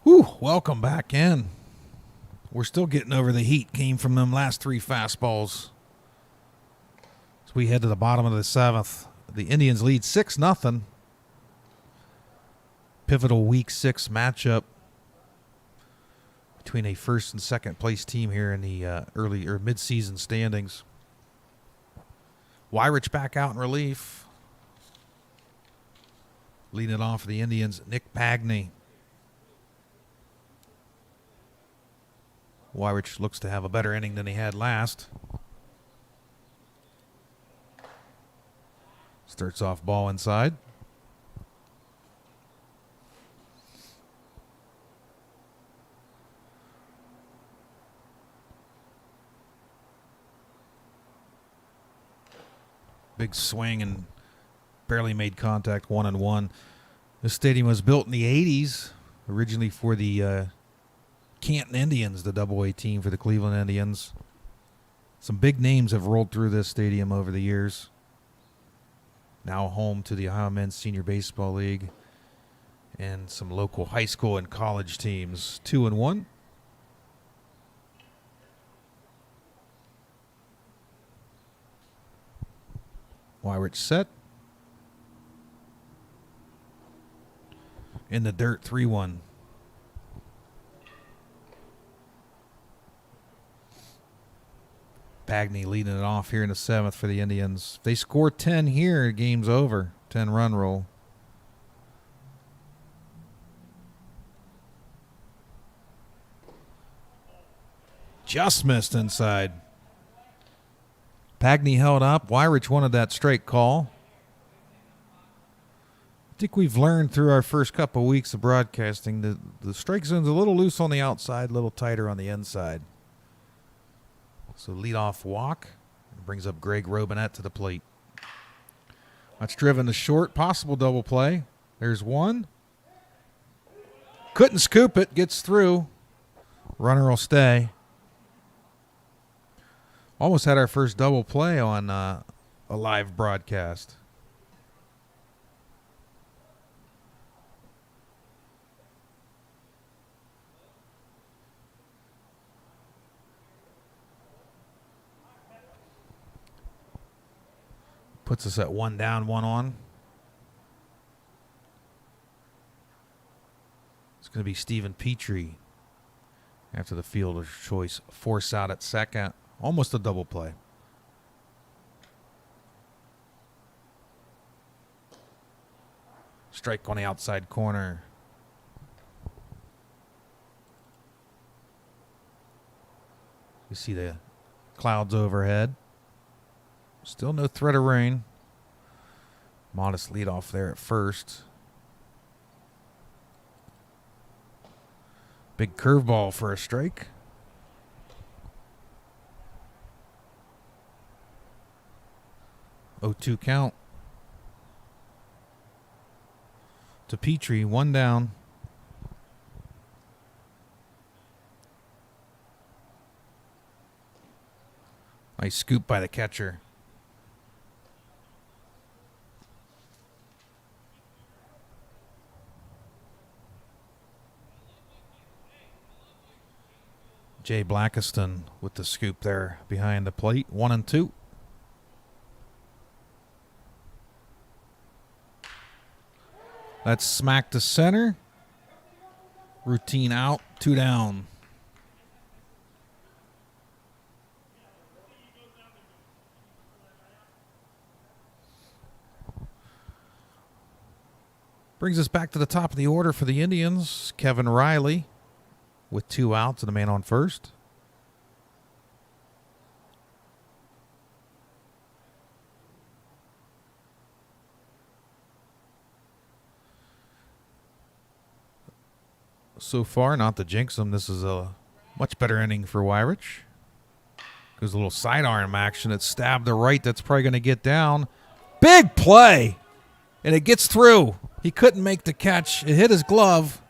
Whew, welcome back in. We're still getting over the heat came from them last 3 fastballs. We head to the bottom of the 7th. The Indians lead 6-0. Pivotal Week 6 matchup between a first and second place team here in the early or mid-season standings. Weirich back out in relief. Leading it off for the Indians, Nick Pagney. Weirich looks to have a better inning than he had last. Starts off ball inside. Big swing and barely made contact, 1-1. This stadium was built in the 80s, originally for the Canton Indians, the Double-A team for the Cleveland Indians. Some big names have rolled through this stadium over the years. Now home to the Ohio Men's Senior Baseball League and some local high school and college teams. 2-1. Weirich set. In the dirt, 3-1. Pagney leading it off here in the 7th for the Indians. If they score 10 here, game's over. 10-run roll. Just missed inside. Pagney held up. Weirich wanted that straight call. I think we've learned through our first couple of weeks of broadcasting that the strike zone's a little loose on the outside, a little tighter on the inside. So leadoff walk brings up Greg Robinette to the plate. That's driven to short, possible double play. There's one. Couldn't scoop it, gets through. Runner will stay. Almost had our first double play on a live broadcast. Puts us at 1 down, 1 on. It's going to be Stephen Petrie after the fielder's choice. Force out at second. Almost a double play. Strike on the outside corner. You see the clouds overhead. Still no threat of rain. Modest leadoff there at first. Big curveball for a strike. Oh, 2 count. To Petrie, 1 down. Nice scoop by the catcher. Jay Blackiston with the scoop there behind the plate. 1-2. That's smack to center. Routine out, 2 down. Brings us back to the top of the order for the Indians. Kevin Riley with 2 outs and a man on first. So far, not to jinx him, this is a much better inning for Weirich. Goes a little sidearm action. It's stabbed to right. That's probably going to get down. Big play! And it gets through. He couldn't make the catch. It hit his glove.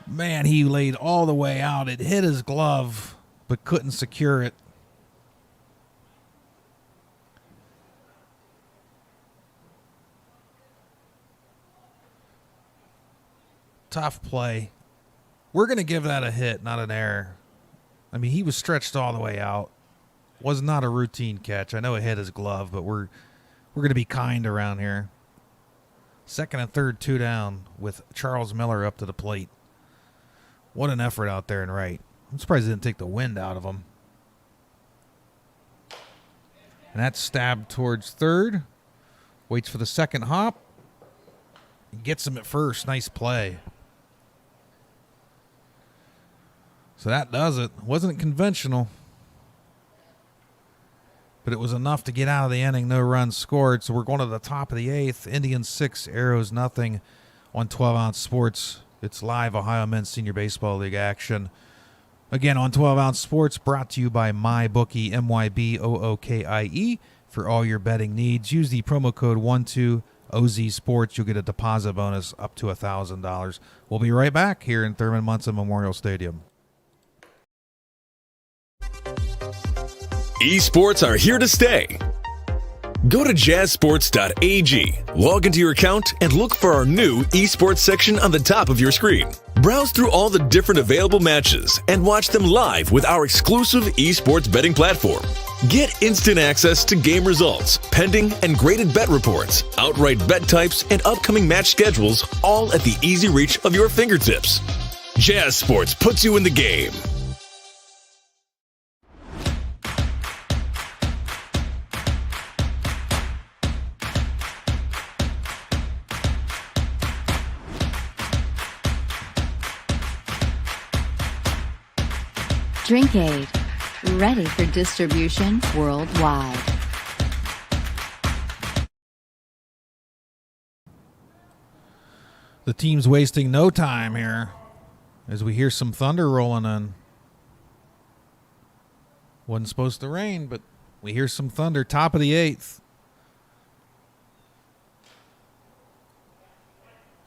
Man, he laid all the way out. It hit his glove, but couldn't secure it. Tough play. We're going to give that a hit, not an error. I mean, he was stretched all the way out. Was not a routine catch. I know it hit his glove, but we're going to be kind around here. Second and third, 2 down with Charles Miller up to the plate. What an effort out there in right. I'm surprised he didn't take the wind out of him. And that's stabbed towards third. Waits for the second hop. Gets him at first. Nice play. So that does it. Wasn't conventional, but it was enough to get out of the inning. No runs scored. So we're going to the top of the 8th. Indians 6, Aeros nothing on 12-ounce sports. It's live Ohio Men's Senior Baseball League action. Again, on 12-ounce sports, brought to you by MyBookie, MYBOOKIE, for all your betting needs. Use the promo code 12OZ Sports. You'll get a deposit bonus up to $1,000. We'll be right back here in Thurman Munson Memorial Stadium. Esports are here to stay. Go to jazzsports.ag, log into your account, and look for our new esports section on the top of your screen. Browse through all the different available matches and watch them live with our exclusive esports betting platform. Get instant access to game results, pending and graded bet reports, outright bet types, and upcoming match schedules, all at the easy reach of your fingertips. Jazz Sports puts you in the game. Drink Aid. Ready for distribution worldwide. The team's wasting no time here as we hear some thunder rolling in. Wasn't supposed to rain, but we hear some thunder. Top of the 8th.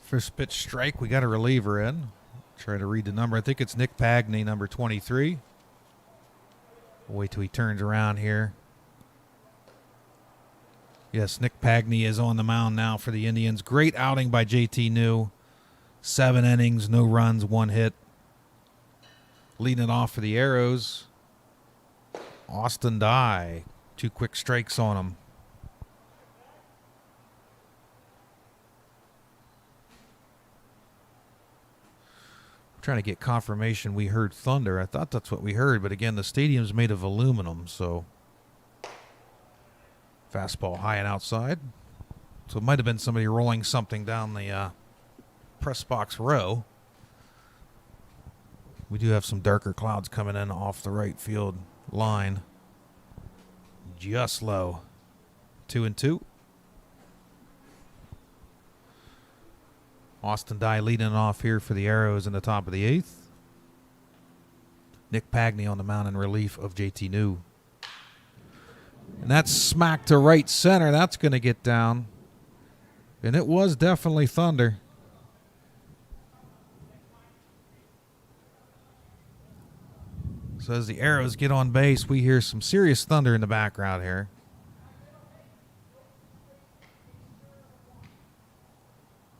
First pitch strike. We got a reliever in. Try to read the number. I think it's Nick Pagney, number 23. We'll wait till he turns around here. Yes, Nick Pagney is on the mound now for the Indians. Great outing by JT New. 7 innings, no runs, 1 hit. Leading it off for the Aeros. Austin Dye. 2 quick strikes on him. Trying to get confirmation we heard thunder. I thought that's what we heard, but again, the stadium's made of aluminum, so fastball high and outside. So it might have been somebody rolling something down the press box row. We do have some darker clouds coming in off the right field line. Just low. 2-2. Austin Dye leading off here for the Aeros in the top of the 8th. Nick Pagney on the mound in relief of JT New. And that's smack to right center. That's going to get down. And it was definitely thunder. So as the Aeros get on base, we hear some serious thunder in the background here.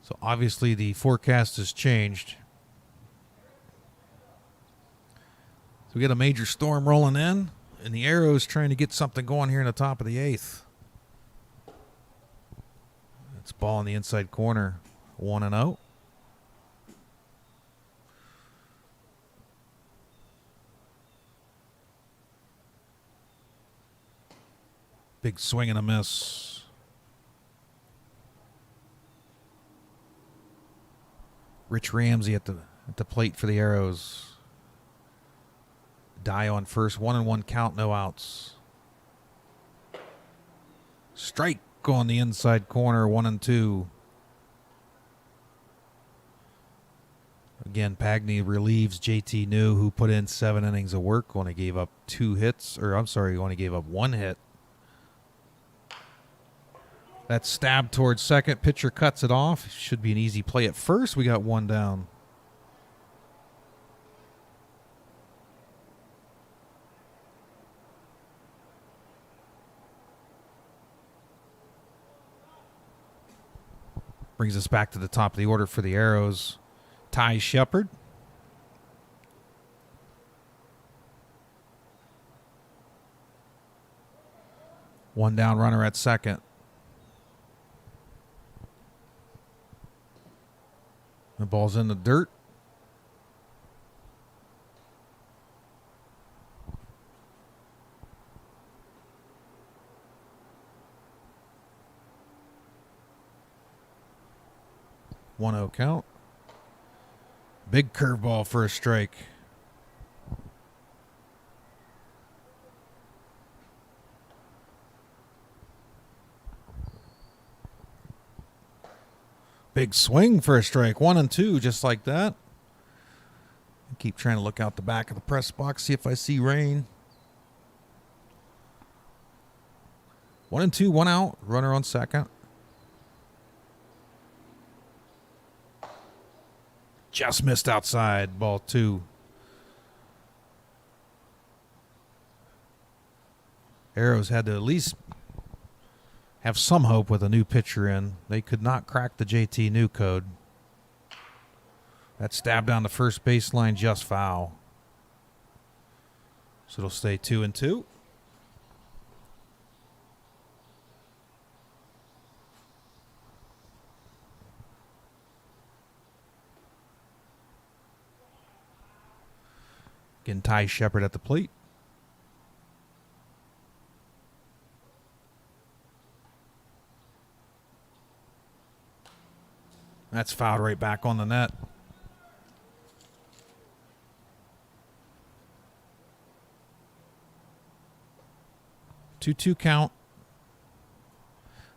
So obviously the forecast has changed. We got a major storm rolling in, and the Aeros trying to get something going here in the top of the 8th. It's ball in the inside corner, 1-0. Big swing and a miss. Rich Ramsey at the plate for the Aeros. Die on first, 1-1 count, no outs. Strike on the inside corner, 1-2. Again, Pagney relieves JT New, who put in 7 innings of work, only gave up 2 hits, or I'm sorry, only gave up 1 hit. That stab towards second. Pitcher cuts it off. Should be an easy play at first. We got 1 down. Brings us back to the top of the order for the Aeros. Ty Shepard. One down runner at second. The ball's in the dirt. One 0 count. Big curveball for a strike. Big swing for a strike. 1-2, just like that. Keep trying to look out the back of the press box, see if I see rain. 1-2, 1 out. Runner on second. Just missed outside. Ball 2. Aeros had to at least have some hope with a new pitcher in. They could not crack the JT New code. That stab down the first baseline, just foul. So it'll stay 2-2. Again, Ty Shepard at the plate. That's fouled right back on the net. Two count.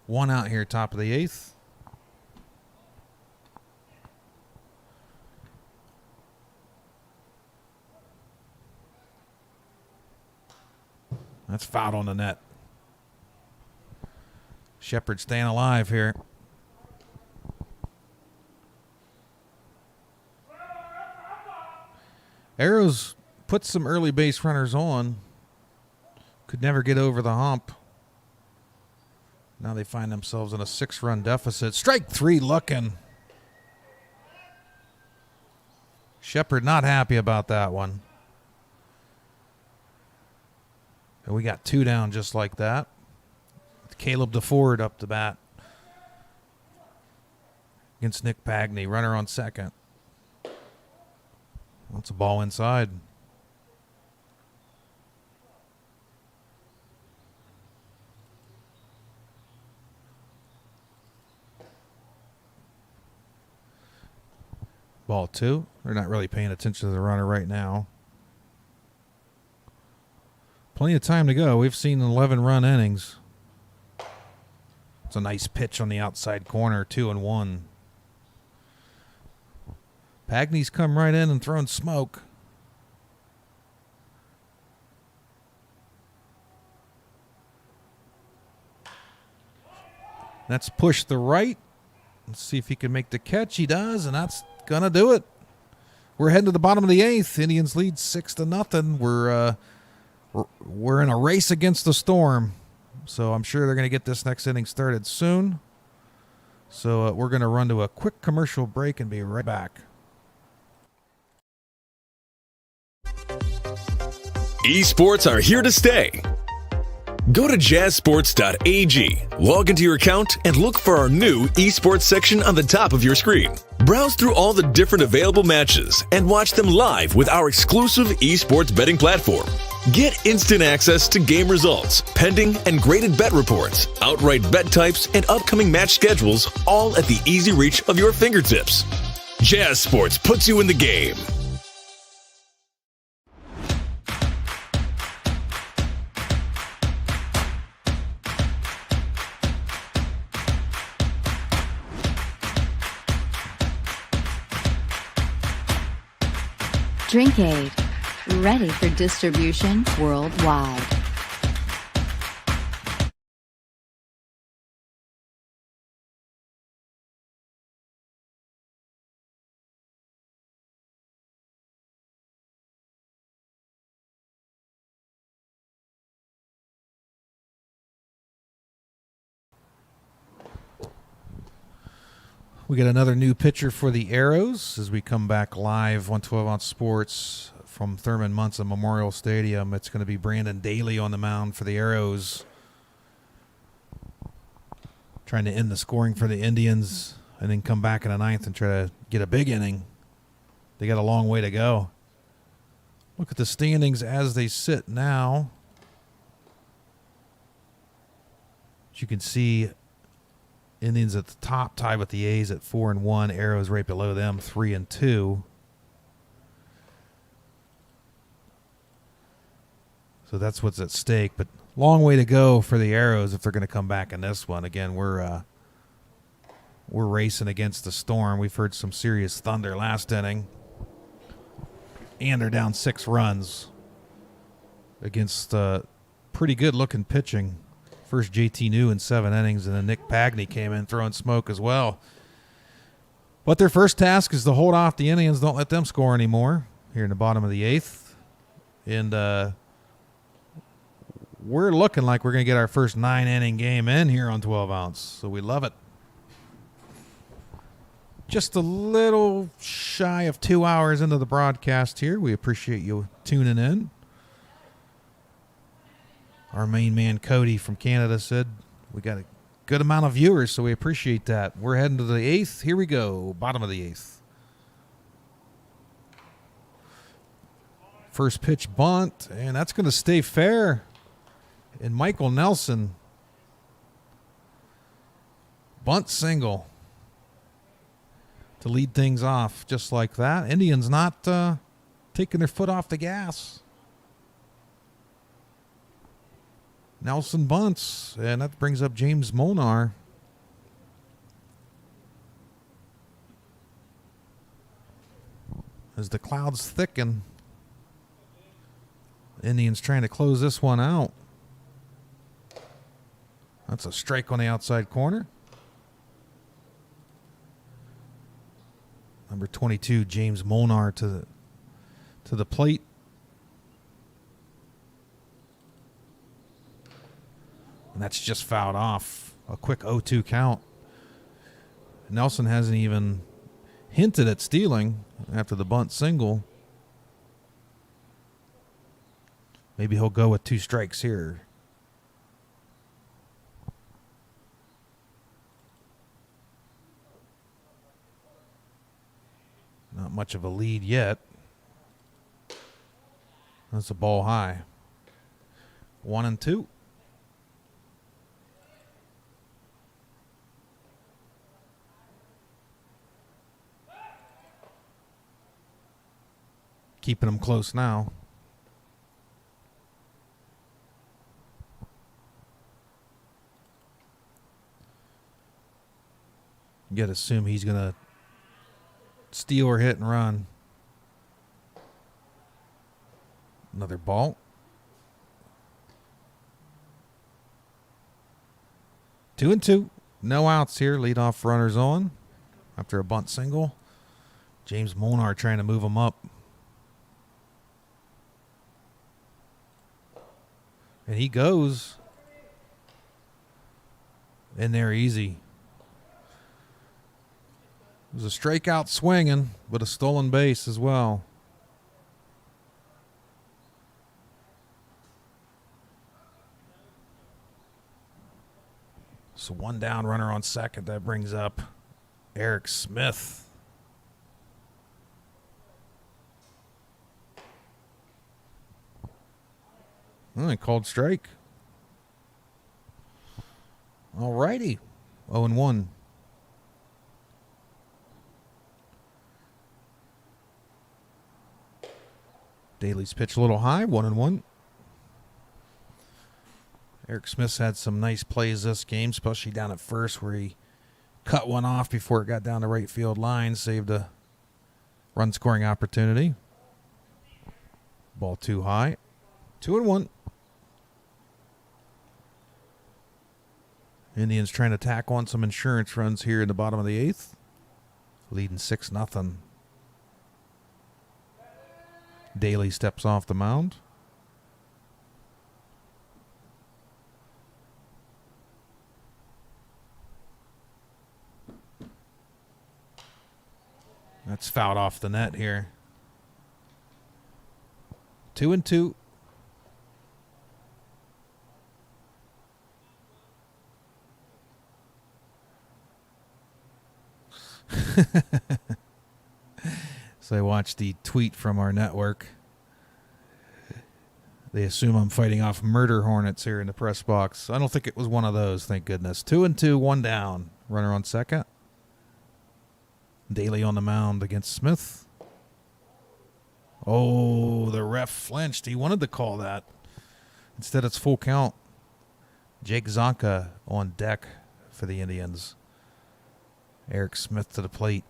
1 out here, top of the 8th. That's fouled on the net. Shepard staying alive here. Aeros put some early base runners on. Could never get over the hump. Now they find themselves in a 6-run deficit. Strike 3 looking. Shepard not happy about that one. And we got 2 down just like that. Caleb DeFord up the bat against Nick Pagney. Runner on second. That's a ball inside. Ball 2. They're not really paying attention to the runner right now. Plenty of time to go. We've seen 11-run innings. It's a nice pitch on the outside corner, 2-1. Pagney's come right in and thrown smoke. That's pushed the right. Let's see if he can make the catch. He does, and that's going to do it. We're heading to the bottom of the 8th. Indians lead 6-0. We're in a race against the storm. So I'm sure they're going to get this next inning started soon. So we're going to run to a quick commercial break and be right back. Esports are here to stay. Go to jazzsports.ag, log into your account, and look for our new esports section on the top of your screen. Browse through all the different available matches and watch them live with our exclusive esports betting platform. Get instant access to game results, pending and graded bet reports, outright bet types, and upcoming match schedules, all at the easy reach of your fingertips. Jazz Sports puts you in the game. Drink Aid, ready for distribution worldwide. We got another new pitcher for the Aeros as we come back live on 12-ounce sports from Thurman Munson Memorial Stadium. It's going to be Brandon Daly on the mound for the Aeros, trying to end the scoring for the Indians and then come back in the ninth and try to get a big inning. They got a long way to go. Look at the standings as they sit now. As you can see, Indians at the top, tied with the A's at 4-1. Aeros right below them, 3-2. So that's what's at stake. But long way to go for the Aeros if they're going to come back in this one. Again, we're racing against the storm. We've heard some serious thunder last inning, and they're down 6 runs against pretty good-looking pitching. First JT New in 7 innings, and then Nick Pagney came in throwing smoke as well. But their first task is to hold off the Indians, don't let them score anymore here in the bottom of the 8th. And we're looking like we're going to get our first 9-inning game in here on 12-ounce, so we love it. Just a little shy of 2 hours into the broadcast here. We appreciate you tuning in. Our main man, Cody from Canada, said we got a good amount of viewers, so we appreciate that. We're heading to the 8th. Here we go, bottom of the 8th. First pitch bunt, and that's going to stay fair. And Michael Nelson, bunt single to lead things off just like that. Indians not taking their foot off the gas. Nelson bunts, and that brings up James Monar. As the clouds thicken, Indians trying to close this one out. That's a strike on the outside corner. Number 22, James Monar to the plate. And that's just fouled off. A quick 0-2 count. Nelson hasn't even hinted at stealing after the bunt single. Maybe he'll go with 2 strikes here. Not much of a lead yet. That's a ball high. 1-2. Keeping them close now. You got to assume he's going to steal or hit and run. Another ball. 2-2. No outs here. Leadoff runners on after a bunt single. James Monar trying to move him up. And he goes in there easy. It was a strikeout swinging, but a stolen base as well. So one down, runner on second. That brings up Eric Smith. Called strike. All righty. 0-1. Daly's pitch a little high. 1-1. Eric Smith's had some nice plays this game, especially down at first where he cut one off before it got down the right field line, saved a run scoring opportunity. Ball too high. 2-1. Indians trying to tack on some insurance runs here in the bottom of the 8th. Leading 6-0. Daly steps off the mound. That's fouled off the net here. 2-2. So I watched the tweet from our network. They assume I'm fighting off murder hornets here in the press box. I don't think it was one of those, thank goodness. 2-2, one down. Runner on second. Daly on the mound against Smith. Oh, the ref flinched. He wanted to call that. Instead, it's full count. Jake Zonka on deck for the Indians. Eric Smith to the plate.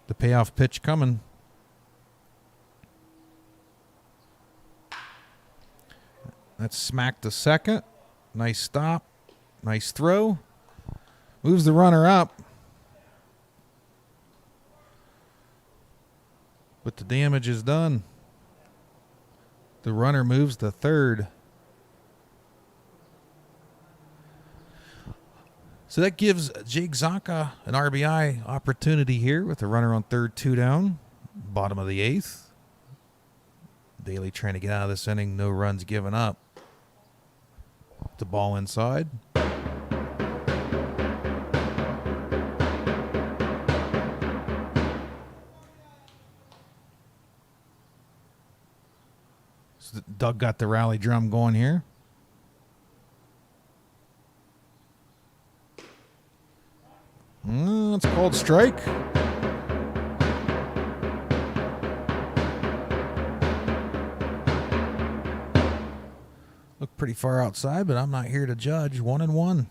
The payoff pitch coming. That's smacked to second. Nice stop. Nice throw. Moves the runner up. But the damage is done. The runner moves to third. So that gives Jake Zonka an RBI opportunity here with the runner on third, 2 down. Bottom of the 8th. Daly trying to get out of this inning. No runs given up. The ball inside. So Doug got the rally drum going here. It's called strike. Look pretty far outside, but I'm not here to judge. 1-1.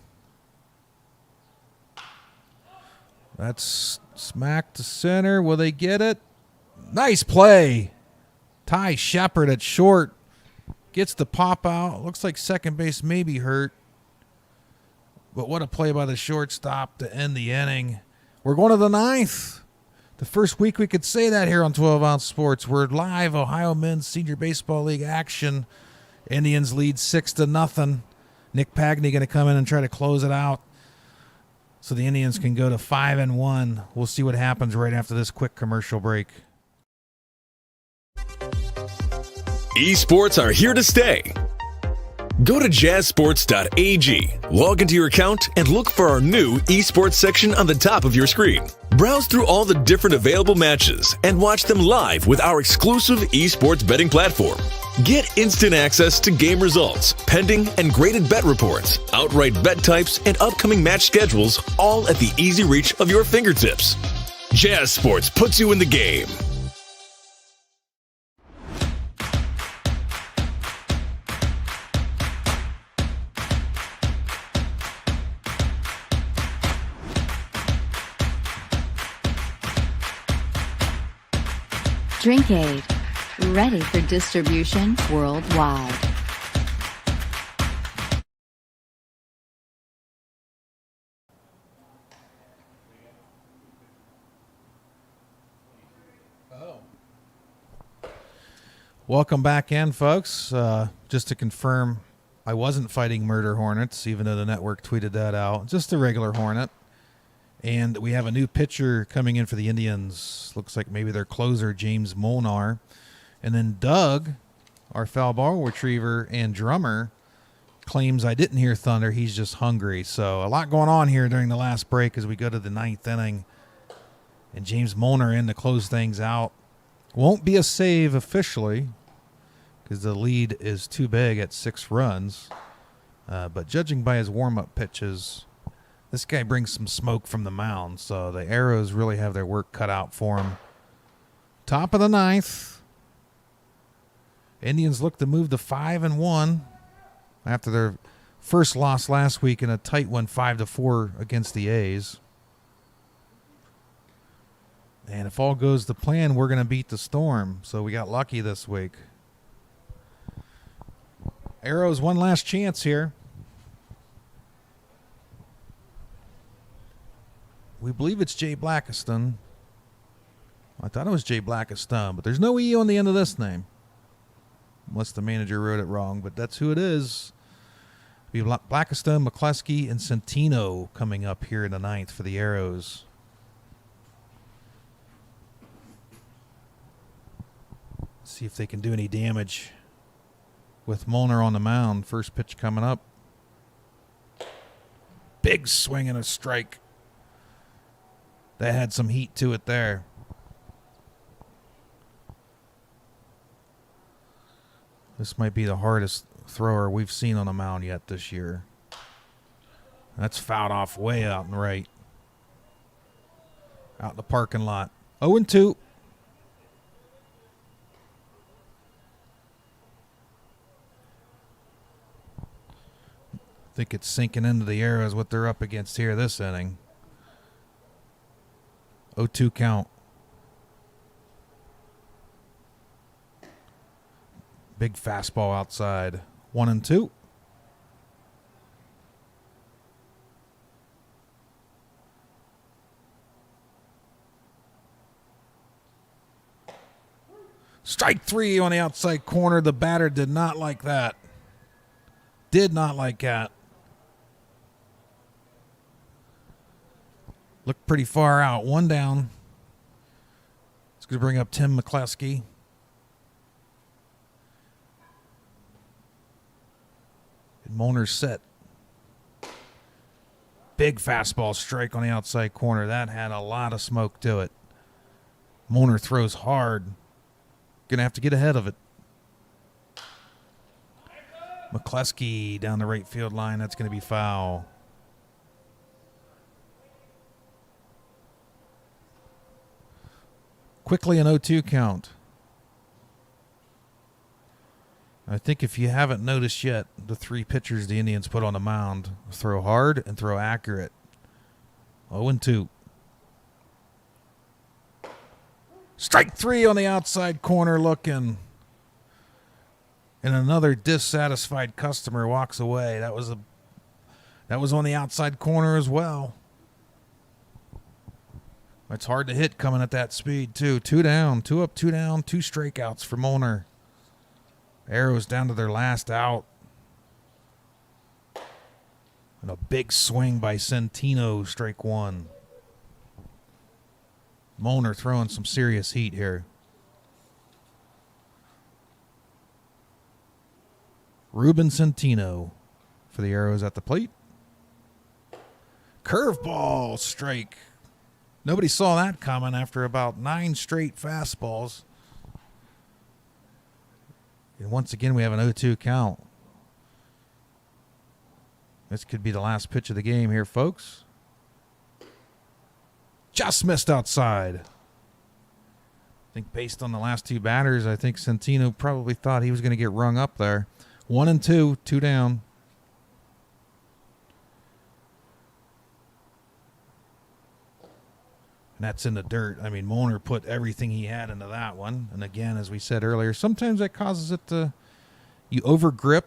That's smacked to center. Will they get it? Nice play. Ty Shepard at short. Gets the pop out. Looks like second base may be hurt. But what a play by the shortstop to end the inning. We're going to the 9th. The first week we could say that here on 12 Ounce Sports. We're live Ohio Men's Senior Baseball League action. Indians lead 6-0. Nick Pagney going to come in and try to close it out so the Indians can go to 5-1. We'll see what happens right after this quick commercial break. Esports are here to stay. Go to jazzsports.ag, log into your account, and look for our new esports section on the top of your screen. Browse through all the different available matches and watch them live with our exclusive esports betting platform. Get instant access to game results, pending and graded bet reports, outright bet types, and upcoming match schedules, all at the easy reach of your fingertips. Jazz Sports puts you in the game. Drink Aid, ready for distribution worldwide. Welcome back in, folks. Just to confirm, I wasn't fighting murder hornets, even though the network tweeted that out. Just a regular hornet. And we have a new pitcher coming in for the Indians. Looks like maybe their closer, James Molnar. And then Doug, our foul ball retriever and drummer, claims I didn't hear thunder. He's just hungry. So a lot going on here during the last break as we go to the 9th inning. And James Molnar in to close things out. Won't be a save officially because the lead is too big at 6 runs. But judging by his warm-up pitches, this guy brings some smoke from the mound. So the Aeros really have their work cut out for him. Top of the 9th. Indians look to move to 5-1 after their first loss last week in a tight one, 5-4 against the A's. And if all goes to plan, we're going to beat the Storm. So we got lucky this week. Aeros, one last chance here. We believe it's Jay Blackiston. I thought it was Jay Blackiston, but there's no E on the end of this name. Unless the manager wrote it wrong, but that's who it is. We have Blackiston, McCluskey, and Centino coming up here in the 9th for the Aeros. See if they can do any damage with Molnar on the mound. First pitch coming up. Big swing and a strike. That had some heat to it there. This might be the hardest thrower we've seen on the mound yet this year. That's fouled off way out and right. Out in the parking lot. 0-2. I think it's sinking into the Aeros what they're up against here this inning. 0-2 count. Big fastball outside. 1-2. Strike 3 on the outside corner. The batter did not like that. Did not like that. Looked pretty far out. 1 down. It's going to bring up Tim McCluskey. And Molnar's set. Big fastball strike on the outside corner. That had a lot of smoke to it. Molnar throws hard. Going to have to get ahead of it. McCluskey down the right field line. That's going to be foul. Quickly an 0-2 count. I think if you haven't noticed yet, the 3 pitchers the Indians put on the mound throw hard and throw accurate. 0-2. Strike 3 on the outside corner looking. And another dissatisfied customer walks away. That was on the outside corner as well. It's hard to hit coming at that speed, too. 2 down, 2 up, 2 down, 2 strikeouts for Molnar. Aeros down to their last out. And a big swing by Centino, strike 1. Molnar throwing some serious heat here. Ruben Centino for the Aeros at the plate. Curveball strike. Nobody saw that coming after about 9 straight fastballs. And once again, we have an 0-2 count. This could be the last pitch of the game here, folks. Just missed outside. I think based on the last 2 batters, I think Centino probably thought he was going to get rung up there. 1-2, 2 down. And that's in the dirt. I mean, Molnar put everything he had into that one. And again, as we said earlier, sometimes that causes it to, you over grip,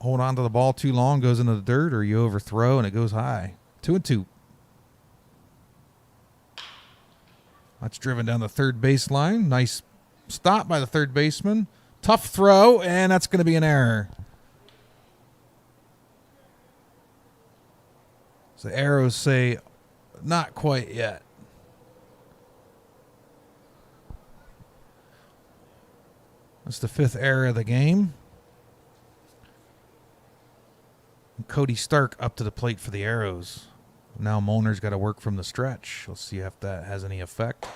hold on to the ball too long, goes into the dirt, or you overthrow and it goes high. 2-2. That's driven down the third baseline. Nice stop by the third baseman. Tough throw, and that's going to be an error. So Aeros say, not quite yet. That's the 5th error of the game. Cody Stark up to the plate for the Aeros. Now Molner's got to work from the stretch. Let's see if that has any effect.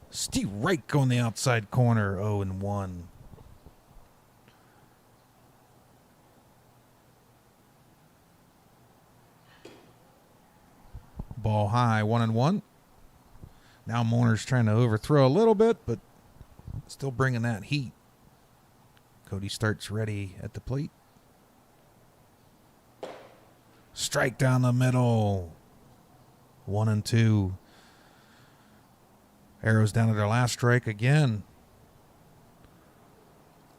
Steve Reich on the outside corner, 0-1. Ball high, 1-1. Now Molner's trying to overthrow a little bit, but still bringing that heat. Cody Stark's ready at the plate. Strike down the middle. 1-2. Aeros down to their last strike again.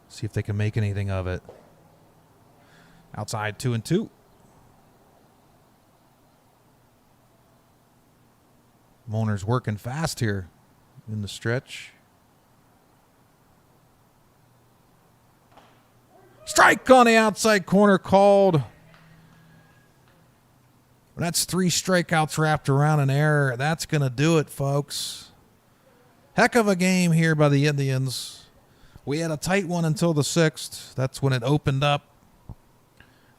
See if they can make anything of it. Outside, 2-2. Molner's working fast here in the stretch. Strike on the outside corner called. That's 3 strikeouts wrapped around an error. That's going to do it, folks. Heck of a game here by the Indians. We had a tight one until the 6th. That's when it opened up.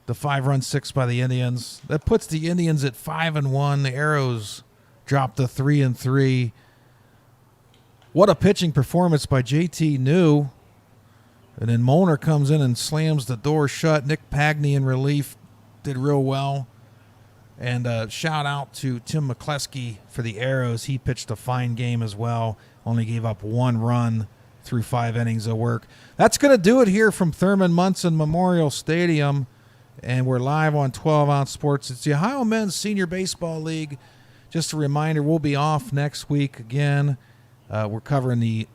The 5-run 6 by the Indians. That puts the Indians at 5-1. The Aeros dropped to 3-3. What a pitching performance by JT New. And then Molner comes in and slams the door shut. Nick Pagney in relief did real well. And shout out to Tim McCleskey for the Aeros. He pitched a fine game as well. Only gave up 1 run through 5 innings of work. That's going to do it here from Thurman Munson Memorial Stadium. And we're live on 12 Ounce Sports. It's the Ohio Men's Senior Baseball League. Just a reminder, we'll be off next week again. We're covering the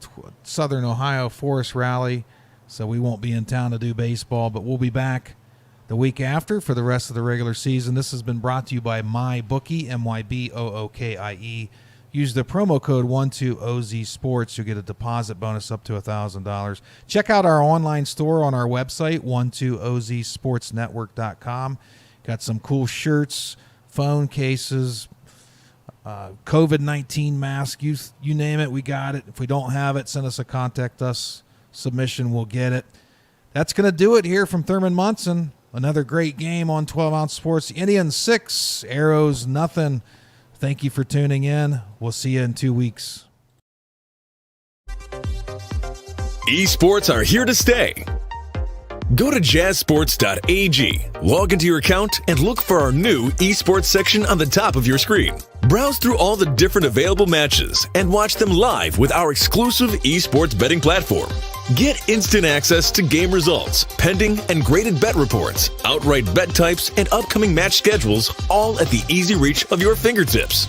Southern Ohio Forest Rally, so we won't be in town to do baseball, but we'll be back the week after for the rest of the regular season. This has been brought to you by MyBookie, MYBOOKIE. Use the promo code 12OZ Sports. You'll get a deposit bonus up to $1,000. Check out our online store on our website, 12OZSportsNetwork.com. Got some cool shirts, phone cases, COVID-19 mask. You name it, we got it. If we don't have it, send us a contact us submission. We'll get it. That's going to do it here from Thurman Munson. Another great game on 12 Ounce Sports. Indians 6, Aeros nothing. Thank you for tuning in. We'll see you in 2 weeks. Esports are here to stay. Go to jazzsports.ag, log into your account, and look for our new esports section on the top of your screen. Browse through all the different available matches and watch them live with our exclusive esports betting platform. Get instant access to game results, pending and graded bet reports, outright bet types, and upcoming match schedules, all at the easy reach of your fingertips.